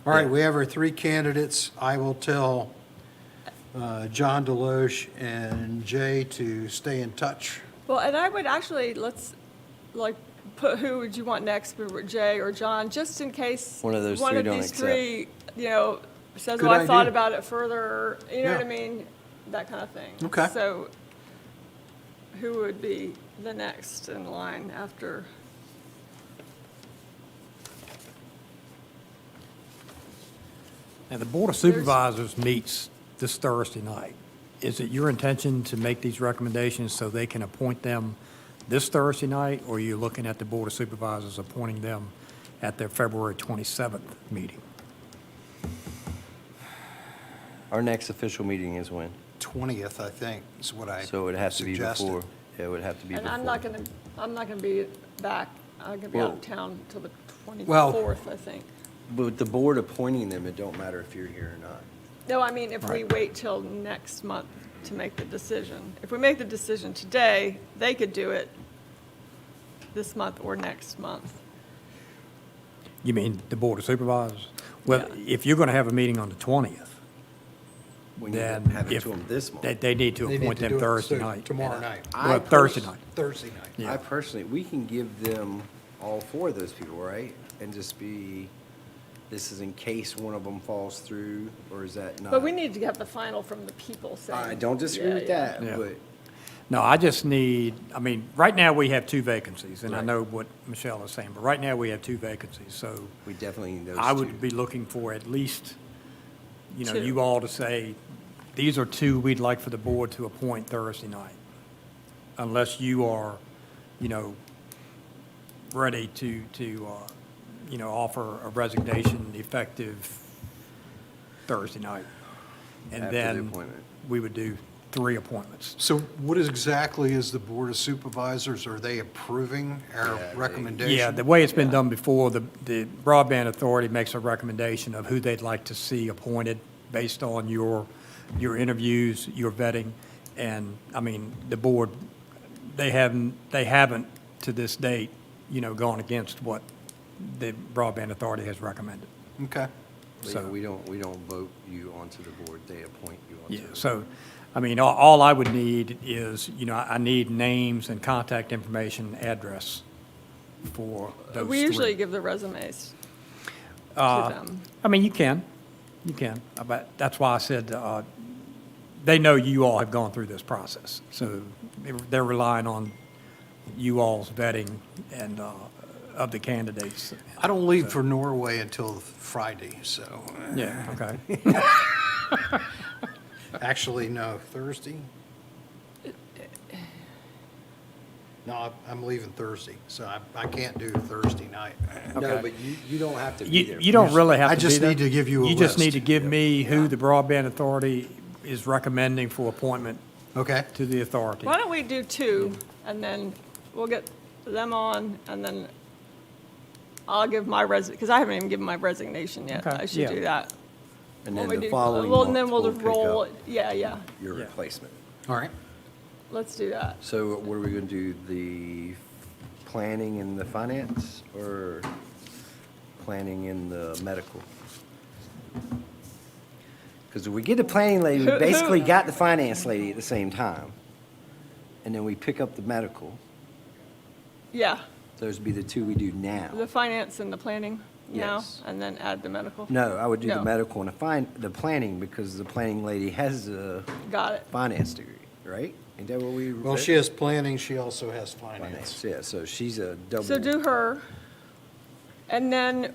All right, we have our 3 candidates. I will tell John Deloche and Jay to stay in touch. Well, and I would actually, put who would you want next, Jay or John, just in case. One of those three don't these accept. three, says, Good well, I thought idea. about it further, you know what I Yeah. mean? That kind of thing. Okay. So who would be the next in line after? And the Board of Supervisors meets this Thursday night. Is it your intention to make these recommendations so they can appoint them this Thursday night, or are you looking at the Board of Supervisors appointing them at their February 27th meeting? Our next official meeting is when? 20th, I think, is what I So it would have to be suggested. before. It would have to be And before. I'm not gonna be back. I'm gonna be out of Well- town till the Well- 24th, I think. But with the board appointing them, it don't matter if you're here or not. No, I mean, if we wait till next month to make the decision. If we make the decision today, they could do it this month or next month. You mean the Board of Supervisors? Well, Yeah. if you're going to have a meeting on the 20th, We need to then have it if, to them this month. they need to They need appoint to them do it Thursday so- night. Tomorrow night, Well, Thursday night. Thursday night. Yeah. I personally, we can give them all four of those people, right? And just be, this is in case one of them falls through, or is that not? But we need to have the final from the people saying. I don't disagree Yeah, with yeah. that, Yeah. but No, I just need, I mean, right now we have 2 vacancies, and I Right. know what Michelle is saying, but right now we have 2 vacancies, so we definitely need those I two. would be looking for at least, you know, 2. you all to say, these are 2 we'd like for the board to appoint Thursday night. Unless you are, you know, ready to, you know, offer a resignation effective Thursday night. And After the then appointment. we would do 3 appointments. So what exactly is the Board of Supervisors? Are they approving our Yeah, they- recommendation? Yeah, the way it's been Yeah. done before, the Broadband Authority makes a recommendation of who they'd like to see appointed based on your interviews, your vetting, and, I mean, the board, they haven't to this date, you know, gone against what the Broadband Authority has recommended. Okay. But So- yeah, we don't vote you onto the board, they appoint you onto Yeah, the board. so, I mean, all I would need is, you know, I need names and contact information, address for those We usually 3. give the resumes to Uh, them. I mean, you can, but that's why I said, they know you all have gone through this process, so they're relying on you all's vetting and, of the candidates. I don't leave for Norway until Friday, so, Yeah, okay. actually, no, Thursday? No, I'm leaving Thursday, so I can't do Thursday night. No, Okay. but you don't have to be You, there. you don't really have I to be just there. need to give you a You just need list. to give me who the Broadband Authority is recommending for appointment Okay? to the authority. Why don't we do 2, and then we'll get them on, and then I'll give my because I haven't even given my resignation yet. Okay, I should yeah. do that. And When then we the do- following well, month, and then we'll we'll just pick roll up it. Yeah, yeah. your Yeah. replacement. All right. Let's do that. So what are we gonna do, the planning and the finance, or planning and the medical? Because if we get the planning lady, we Who- basically got the finance lady at the same time. And then we pick up the medical. Yeah, Those would be the 2 we do now. the finance and the planning now, Yes. and then add the medical. No, I would do the No. medical and the planning, because the planning lady has a Got it. finance degree, right? Ain't that what we? Well, she has planning, she also has finance. Finance, yeah, so she's a double. So do her, and then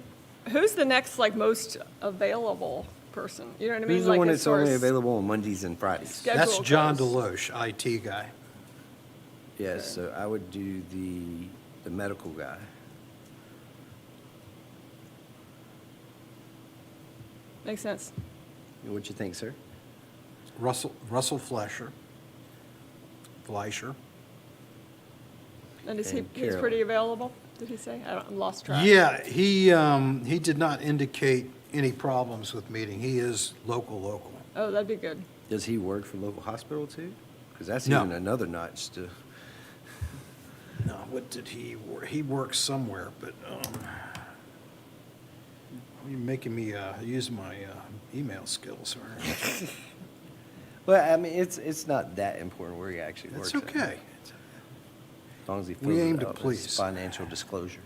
who's the next, like, most available person? You know what I mean? Who's the Like, one as that's far only as available on Mondays and Fridays? schedule That's John goes. Deloche, IT guy. Yes, so I would do the medical guy. Makes sense. What you think, sir? Russell Fleischer. And is And he's Carolyn. pretty available, did he say? I lost track. Yeah, he did not indicate any problems with meeting. He is local. Oh, that'd be good. Does he work for local hospital too? Because that's No. even another notch to, No, what did he work? He works somewhere, but, you're making me, use my, email skills, all right? well, I mean, it's not that important where he actually works. That's at. okay. As long as he We fills aim it to out as please. financial disclosure.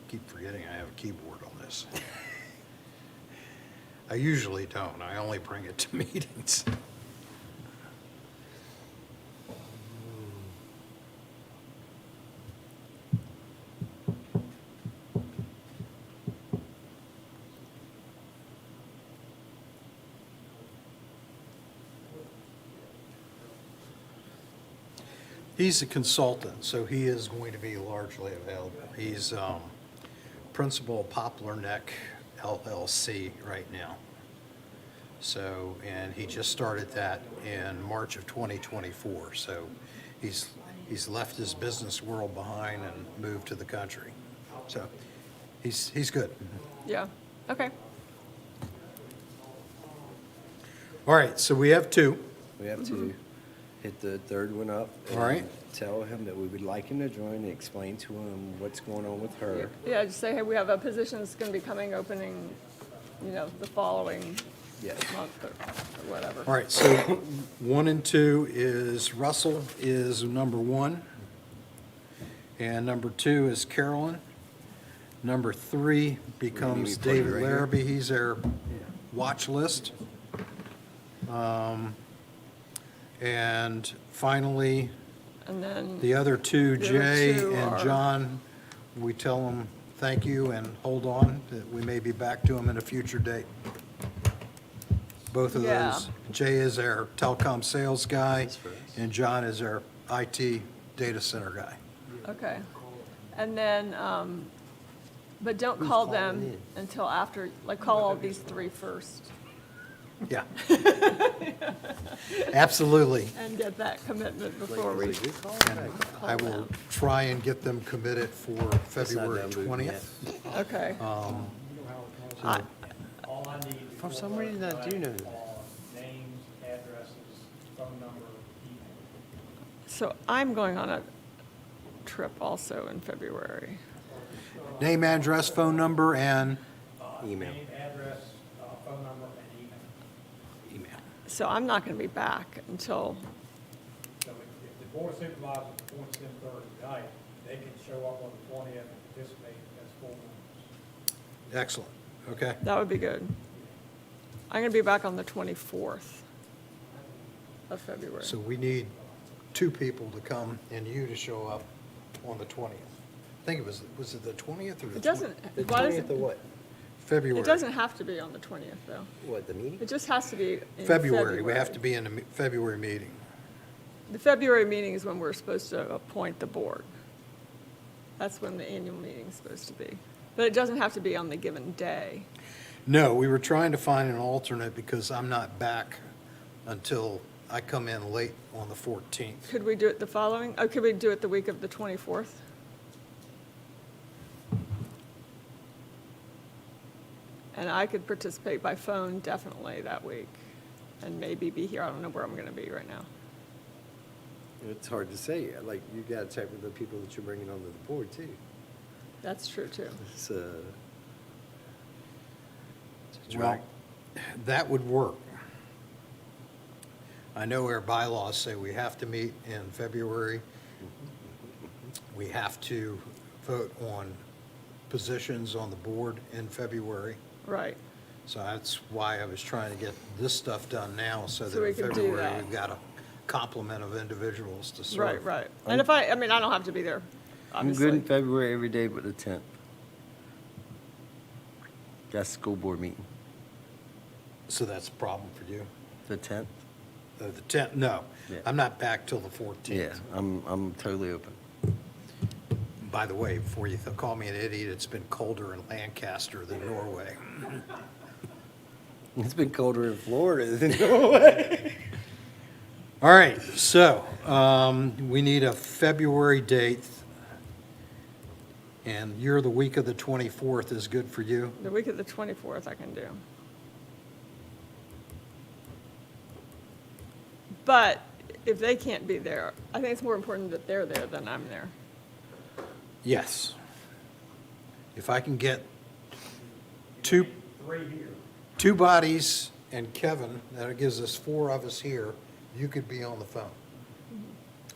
Keep forgetting I have a keyboard on this. I usually don't. I only bring it to meetings. He's a consultant, so he is going to be largely available. He's principal of Poplar Neck LLC right now. So, and he just started that in March of 2024. So he's left his business world behind and moved to the country. So he's good. Yeah, okay. All right, so we have two. We have to hit the third one up. All right. and Tell him that we would like him to join and explain to him what's going on with her. Yeah, just say, hey, we have a position that's going to be coming, opening, the following Yes. month or whatever. All right, so 1 and 2 is Russell is number 1. And number 2 is Carolyn. Number 3 becomes put it David right here? Larrabee. He's our watch list. And finally, And then, the other two, The other Jay two and are- John, we tell them thank you and hold on, that we may be back to them in a future date. Both of Yeah. those. Jay is our telecom sales guy, That's for us. and John is our IT data center guy. okay. And then, but don't Who's call calling them in? until after, call all these 3 first Yeah. Absolutely. and get that commitment before we And call I will them. try and get them committed for February It's not down 20th. Okay. All I need. For some reason, I do know that. Names, addresses, phone number, email. So I'm going on a trip also in February. Name, address, phone number, and Email. Name, address, phone number, and email. email. So I'm not going to be back until, So if the board of supervisors appoints them Thursday night, they can show up on the 20th and participate as full members. Excellent. Okay. that would be good. I'm going to be back on the 24th of February. So we need 2 people to come and you to show up on the 20th. I think it was it the 20th or the 20th? It doesn't, The why does 20th of what? February. it doesn't have to be on the 20th, though. What, the meeting? It just has to be in February. We have to be in the February meeting. The February meeting is when we're supposed to appoint the board. That's when the annual meeting is supposed to be. But it doesn't have to be on the given day. No, we were trying to find an alternate because I'm not back until I come in late on the 14th. Could we do it the following, could we do it the week of the 24th? And I could participate by phone definitely that week, and maybe be here. I don't know where I'm going to be right now. It's hard to say. Like, you gotta check with the people that you're bringing onto the board, too. That's true, too. It's, Well, that would work. I know our bylaws say we have to meet in February. We have to vote on positions on the board in February. Right. So that's why I was trying to get this stuff done now, so that So we in can do February, that. we've got a complement of individuals to serve. Right, right. And if I mean, I don't have to be there, I'm obviously. good in February every day but the 10th. That's school board meeting. So that's a problem for you? The 10th? The 10th, no. Yeah. I'm not back till the 14th. Yeah, I'm totally open. By the way, before you call me an idiot, it's been colder in Lancaster than Norway. It's been colder in Florida than Norway. All right, so we need a February date, and you're the week of the 24th is good for you? The week of the 24th I can do. But if they can't be there, I think it's more important that they're there than I'm there. Yes. If I can get two bodies and Kevin, that gives us 4 of us here, you could be on the phone.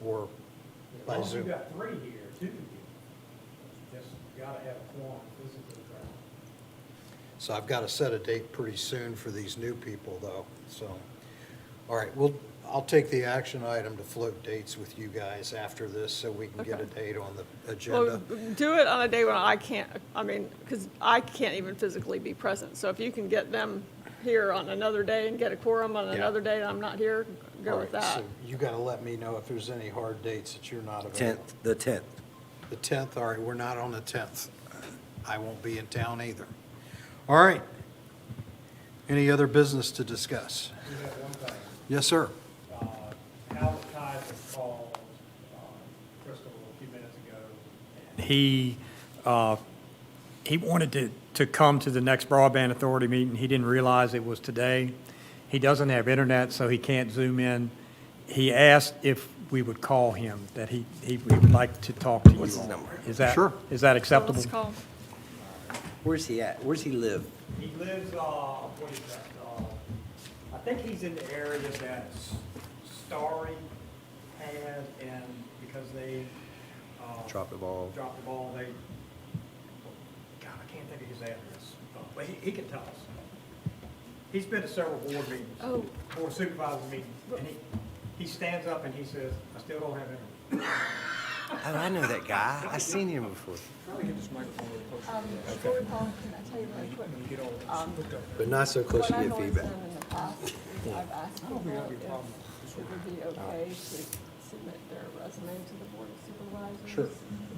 Or by As long as Zoom. you got 3 here, 2 can get. Just gotta have a quorum physically present. So I've got to set a date pretty soon for these new people, though, so. All right, I'll take the action item to float dates with you guys after this so we can get a Okay. date on the Well, agenda. do it on a day when I can't, I mean, because I can't even physically be present. So if you can get them here on another day and get a quorum on Yeah. another day and I'm not here, go All with right, that. so you got to let me know if there's any hard dates that you're not available. The 10th. The 10th, all right, we're not on the 10th. I won't be in town either. All right. Any other business to discuss? We have one thing. Yes, sir. Howard Kaiser called Crystal a few minutes ago. He wanted to come to the next Broadband Authority meeting. He didn't realize it was today. He doesn't have internet, so he can't Zoom in. He asked if we would call him, that he would like to talk to you. What's his all. number? Sure. Is that So acceptable? let's call. Where's he at? Where's he live? He lives, what is that? I think he's in the area that Starry had, and because they, Drop the ball. dropped the ball, God, I can't think of his address, but he can tell us. He's been to several board meetings, Oh, board supervisor meetings, and he stands up and he says, I still don't have internet. Oh, I know that guy. I've seen him before. before we call, can I tell you really quick? But not so close to What I've get always feedback. done in the past is I've asked people if it would be okay to submit their resume to the Board of Supervisors. Sure.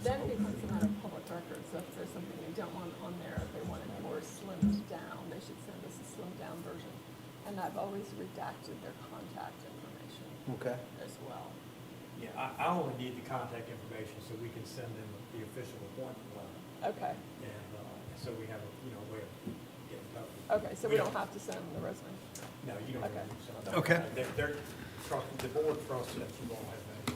Then it becomes a matter of public record, so if there's something they don't want on there, if they want it more slimmed down, they should send us a slimmed down version. And I've always redacted their contact information Okay. as well. Yeah, I only need the contact information so we can send them the official appointment letter, Okay, and so we have a, way of getting in touch with them. okay, so we don't have to send them the resume. No, you don't. Okay. So, Okay. The board trusts that you won't have that.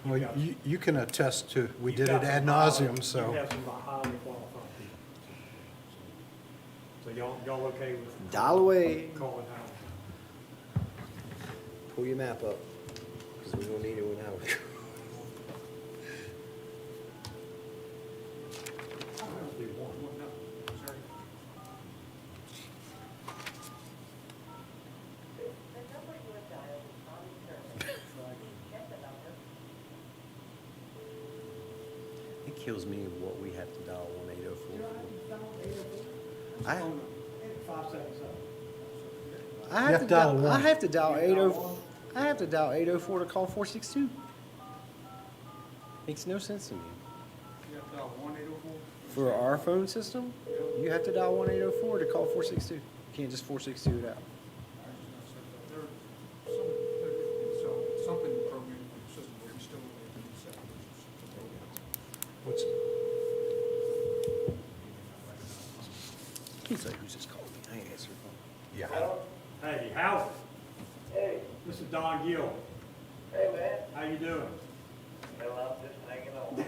Well, you can attest to, we did You've it got ad some highly- nauseum, so. You have some highly qualified people. So y'all okay with Dial away. calling Howard? Pull your map up, because we're gonna need it when Howard. It kills me what we have to dial 1-804. I 577. I You have have to to dial dial. I one. have to dial 80. I have to dial 804 to call 462. Makes no sense to me. You have to dial 1-804? For our phone system, you have to dial 1-804 to call 462. You can't just 462 it out. There's something programmed in the system where you still need to set What's, He's like, who's just calling me? I ain't answering the phone. yeah. Hey, Howard, Hey, this is Don Gill. hey, man. How you doing? Well, I'm just hanging on.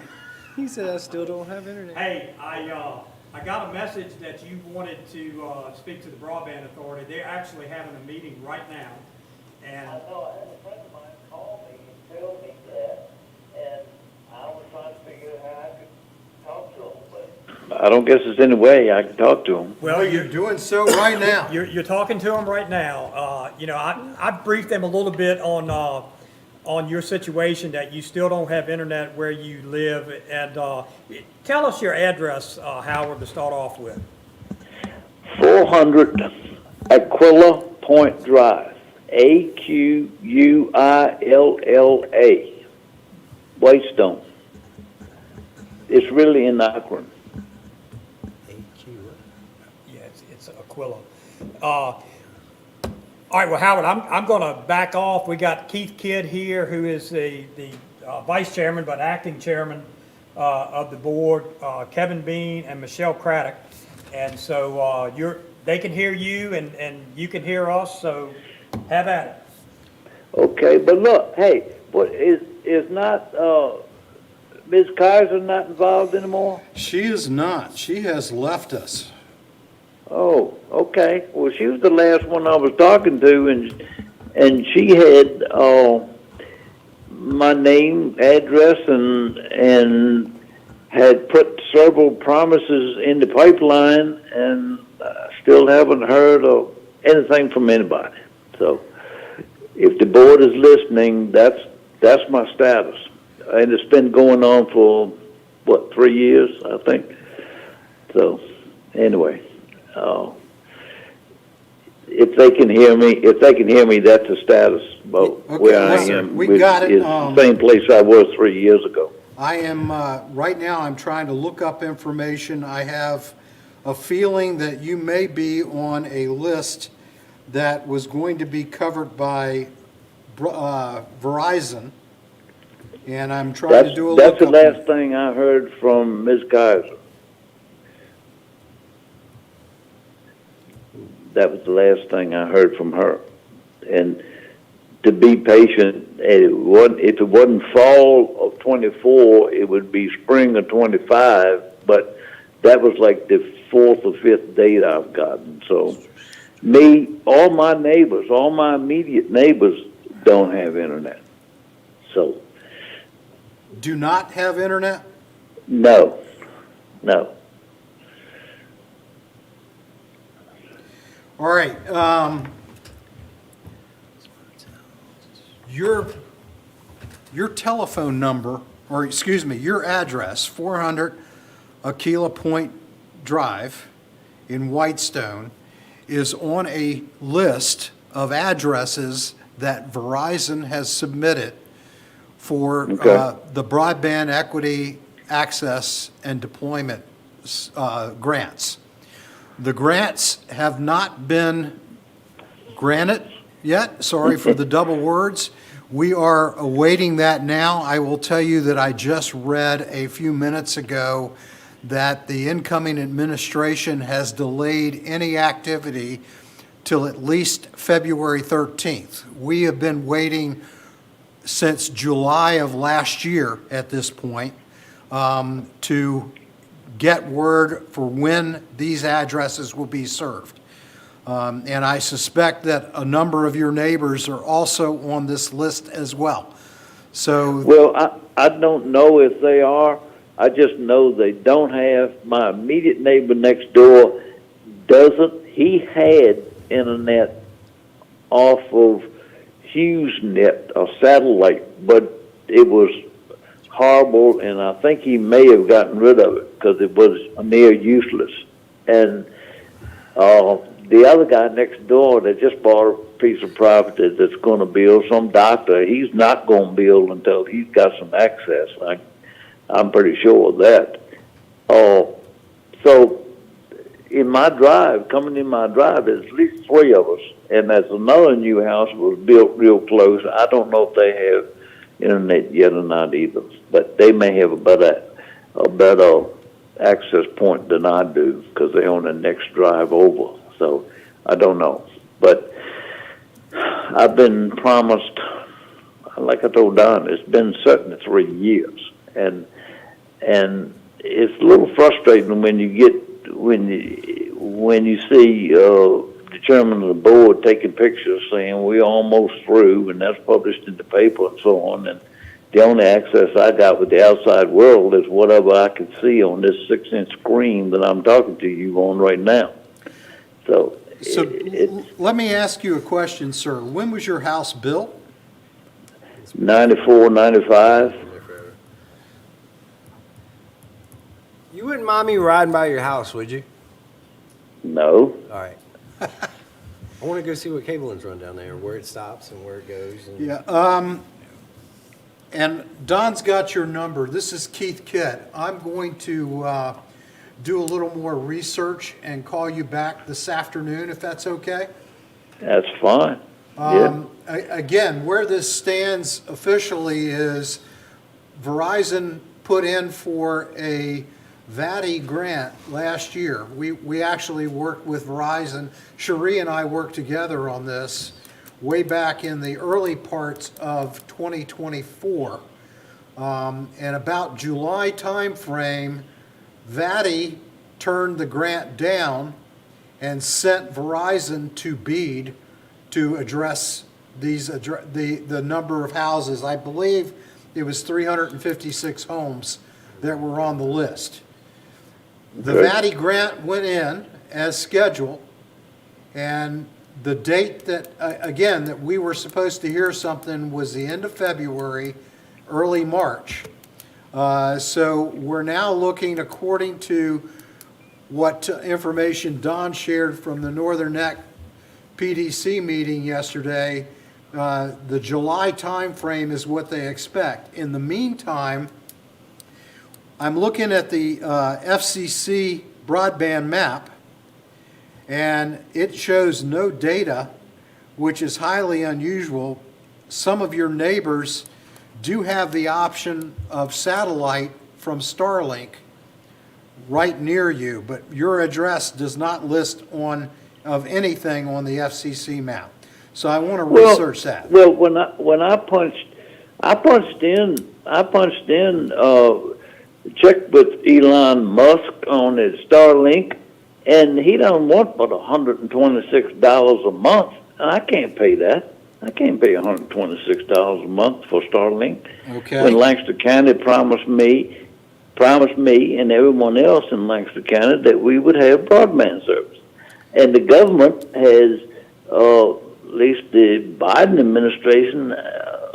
He said I still don't have internet. Hey, I got a message that you wanted to speak to the Broadband Authority. They're actually having a meeting right now, and I know I had a friend of mine call me and tell me that, and I was trying to figure out how I could talk to him, but. I don't guess there's any way I can talk to him. well, Well, you're doing so right now. You're talking to them right now. I briefed them a little bit on your situation, that you still don't have internet where you live. And tell us your address, Howard, to start off with. 400 Aquila Point Drive, Aquilla, Waystone. It's really in Akron. Yeah, it's Aquila. All right, well, Howard, I'm going to back off. We got Keith Kidd here, who is the vice chairman, but acting chairman of the board, Kevin Bean and Michelle Craddock. And so they can hear you and you can hear us, so have at it. Okay, but look, hey, what is not Ms. Kaiser not involved anymore? She is not. She has left us. Oh, okay. Well, she was the last one I was talking to, and she had my name, address, and had put several promises in the pipeline, and still haven't heard of anything from anybody. So if the board is listening, that's my status. And it's been going on for, what, 3 years, I think? So, anyway, if they can hear me, that's the status about Okay, where I listen, am. we which got it, is the same place I was 3 years ago. I am, right now, I'm trying to look up information. I have a feeling that you may be on a list that was going to be covered by Verizon, and I'm trying to do a That's the lookup. last thing I heard from Ms. Kaiser. That was the last thing I heard from her. And to be patient, if it wasn't fall of 24, it would be spring of 25, but that was like the fourth or fifth date I've gotten. So all my neighbors, all my immediate neighbors don't have internet. So Do not have internet? no. All right, your telephone number, or excuse me, your address, 400 Aquila Point Drive in Whitestone, is on a list of addresses that Verizon has submitted for Okay. the broadband equity access and deployment grants. The grants have not been granted yet. Sorry for the double words. We are awaiting that now. I will tell you that I just read a few minutes ago that the incoming administration has delayed any activity till at least February 13th. We have been waiting since July of last year at this point to get word for when these addresses will be served. And I suspect that a number of your neighbors are also on this list as well. So, Well, I don't know if they are. I just know they don't have. My immediate neighbor next door doesn't. He had internet off of HughesNet, a satellite, but it was horrible, and I think he may have gotten rid of it because it was near useless. And the other guy next door that just bought a piece of property that's going to build, some doctor, he's not going to build until he's got some access. I'm pretty sure of that. So in my drive, coming in my drive, there's at least three of us, and there's another new house was built real close. I don't know if they have internet yet or not either, but they may have a better access point than I do because they're on the next drive over. So I don't know, but I've been promised, like I told Don, it's been certain 3 years, and it's a little frustrating when you see the chairman of the board taking pictures saying we're almost through, and that's published in the paper and so on. And the only access I got with the outside world is whatever I can see on this 6-inch screen that I'm talking to you on right now. So let me ask you a question, sir. When was your house built? 94, 95. You wouldn't mind me riding by your house, would you? No. All right. I want to go see what cable lines run down there, where it stops and where it goes. And Yeah, and Don's got your number. This is Keith Kitt. I'm going to do a little more research and call you back this afternoon, if that's okay. That's fine. Yeah. Again, where this stands officially is Verizon put in for a VATI grant last year. We actually worked with Verizon. Cherie and I worked together on this way back in the early parts of 2024. And about July timeframe, VATI turned the grant down and sent Verizon to BEAD to address the number of houses. I believe it was 356 homes that were on the list. The Okay. VATI grant went in as scheduled, and the date that, again, that we were supposed to hear something was the end of February, early March. So we're now looking, according to what information Don shared from the Northern Neck PDC meeting yesterday, the July timeframe is what they expect. In the meantime, I'm looking at the FCC broadband map, and it shows no data, which is highly unusual. Some of your neighbors do have the option of satellite from Starlink right near you, but your address does not list of anything on the FCC map. So I want to research that. Well, when I punched in, checked with Elon Musk on his Starlink, and he don't want but $126 a month, and I can't pay that. I can't pay $126 a month for Starlink. Okay. When Lancaster County promised me and everyone else in Lancaster County that we would have broadband service. And the government has, at least the Biden administration,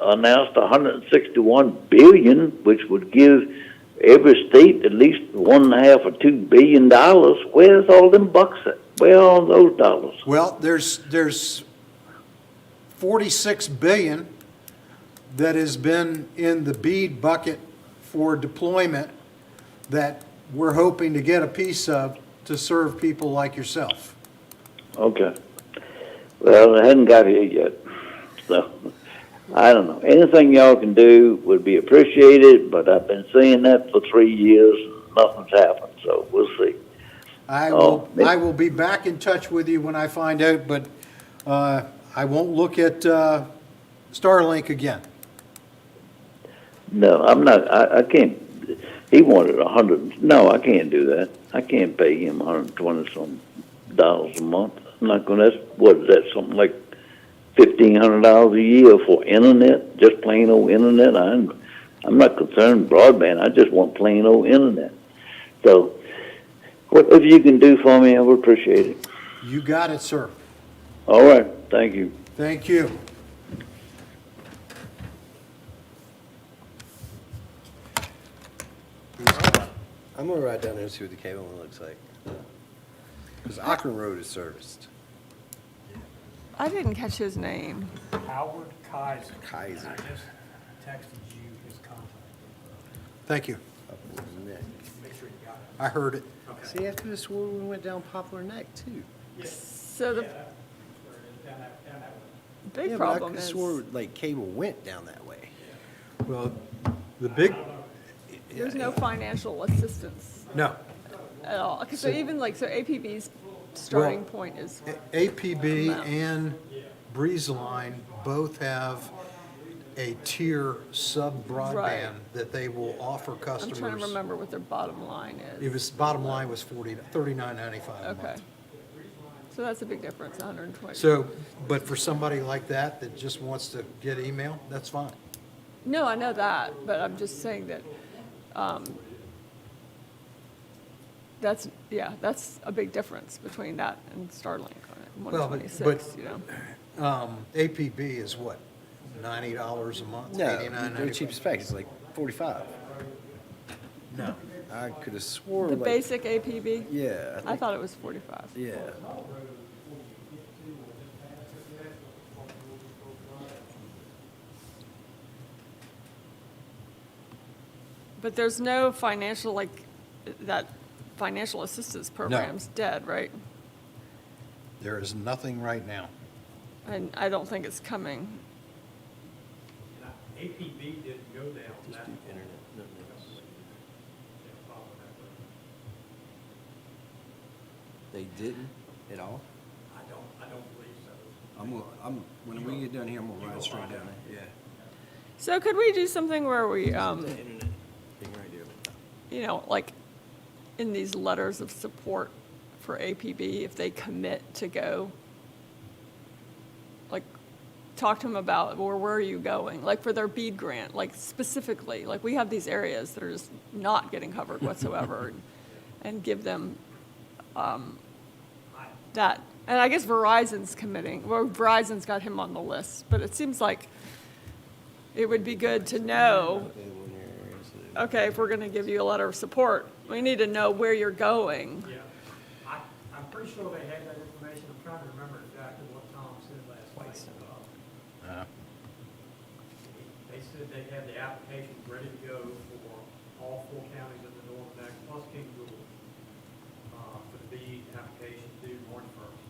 announced $161 billion, which would give every state at least $1.5 or $2 billion. Where's all them bucks at? Where are all those dollars? Well, there's 46 billion that has been in the BEAD bucket for deployment that we're hoping to get a piece of to serve people like yourself. Okay. Well, it hadn't got here yet. So, I don't know. Anything y'all can do would be appreciated, but I've been saying that for 3 years and nothing's happened, so we'll see. I will be back in touch with you when I find out, but I won't look at Starlink again. No, I'm not. I can't. He wanted $100. No, I can't do that. I can't pay him $120 a month. I'm not going to. What is that? Something like $1,500 a year for internet, just plain old internet. I'm not concerned broadband. I just want plain old internet. So, whatever you can do for me, I would appreciate it. You got it, sir. All right. Thank you. Thank you. I'm gonna ride down there and see what the cable one looks like. Because Akron Road is serviced. I didn't catch his name. Howard Kaiser. Kaiser. I just texted you his contact. Thank you. Poplar Neck. Make sure you got it. I heard it. See, I could have swore we went down Poplar Neck too. So the Down that way. big Yeah, but I problem could have is, swore like cable went down that way. Well, the big, there's no financial assistance no. at all. So even like, so APB's starting point is, APB and Breeze Line both have a tier sub-broadband Right. that they will offer I'm customers. trying to remember what their bottom line It is. was, bottom line was $39.95 a Okay. month. So that's a big difference, 120. So, but for somebody like that just wants to get email, that's fine. No, I know that, but I'm just saying that, that's a big difference between that and Starlink on Well, but- 126, you know? APB is what, $90 a month? No, $89.95? their cheap spec is like 45. No. I could have swore The like, basic APB? yeah, I thought it was 45. yeah. But there's no financial, like, that financial assistance program's dead, right? There is nothing right now. And I don't think it's coming. APB didn't go down that far. They didn't at all? I don't believe so. When we get down here, I'm gonna ride straight down there, yeah. So could we do something where we, The internet thing right there. you know, like, in these letters of support for APB, if they commit to go, like, talk to them about, well, where are you going? Like, for their BEAD grant, like, specifically, like, we have these areas that are just not getting covered whatsoever, and give them, that, and I guess Verizon's committing, well, Verizon's got him on the list, but it seems like it would be good to know, okay, if we're going to give you a letter of support, we need to know where you're going. Yeah, I'm pretty sure they had that information, I'm trying to remember exactly what Tom said last week. They said they had the applications ready to go for all 4 counties of the North Neck, plus King Jewel, for the BEAD application due March 1st.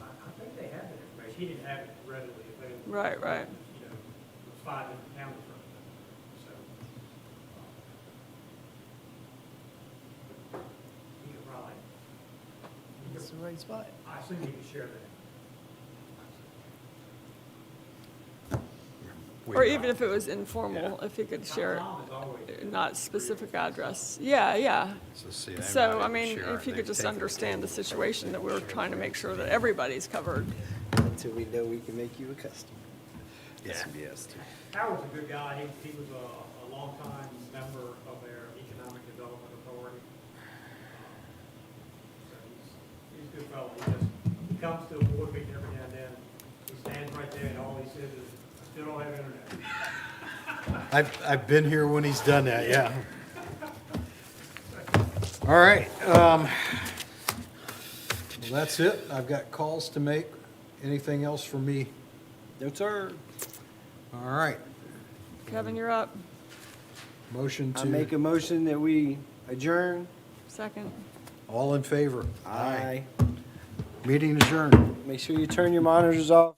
I think they had that information, he didn't have it readily available. Right, right. You know, it was 5 different counties from them, so. He could probably, That's the right spot. I assume he could share that. Or even if it was informal, if he could share Tom is always. it, not specific address. Yeah, yeah. So see, they So, might I mean, share if it. you could They've just taken understand the it. situation, that we're trying to make sure that everybody's covered. Until we know we can make you a customer. Yeah. LCBA too. Howard's a good guy. He was a longtime member of their Economic Development Authority. So he's a good fellow. He comes to a board meeting every now and then. He stands right there and all he says is, I still don't have internet. I've been here when he's done that, yeah. All right, well, that's it. I've got calls to make. Anything else for me? No, sir. All right, Kevin, you're up. motion I make to, a motion that we adjourn. Second. all in favor? Aye. Meeting adjourned. Make sure you turn your monitors off.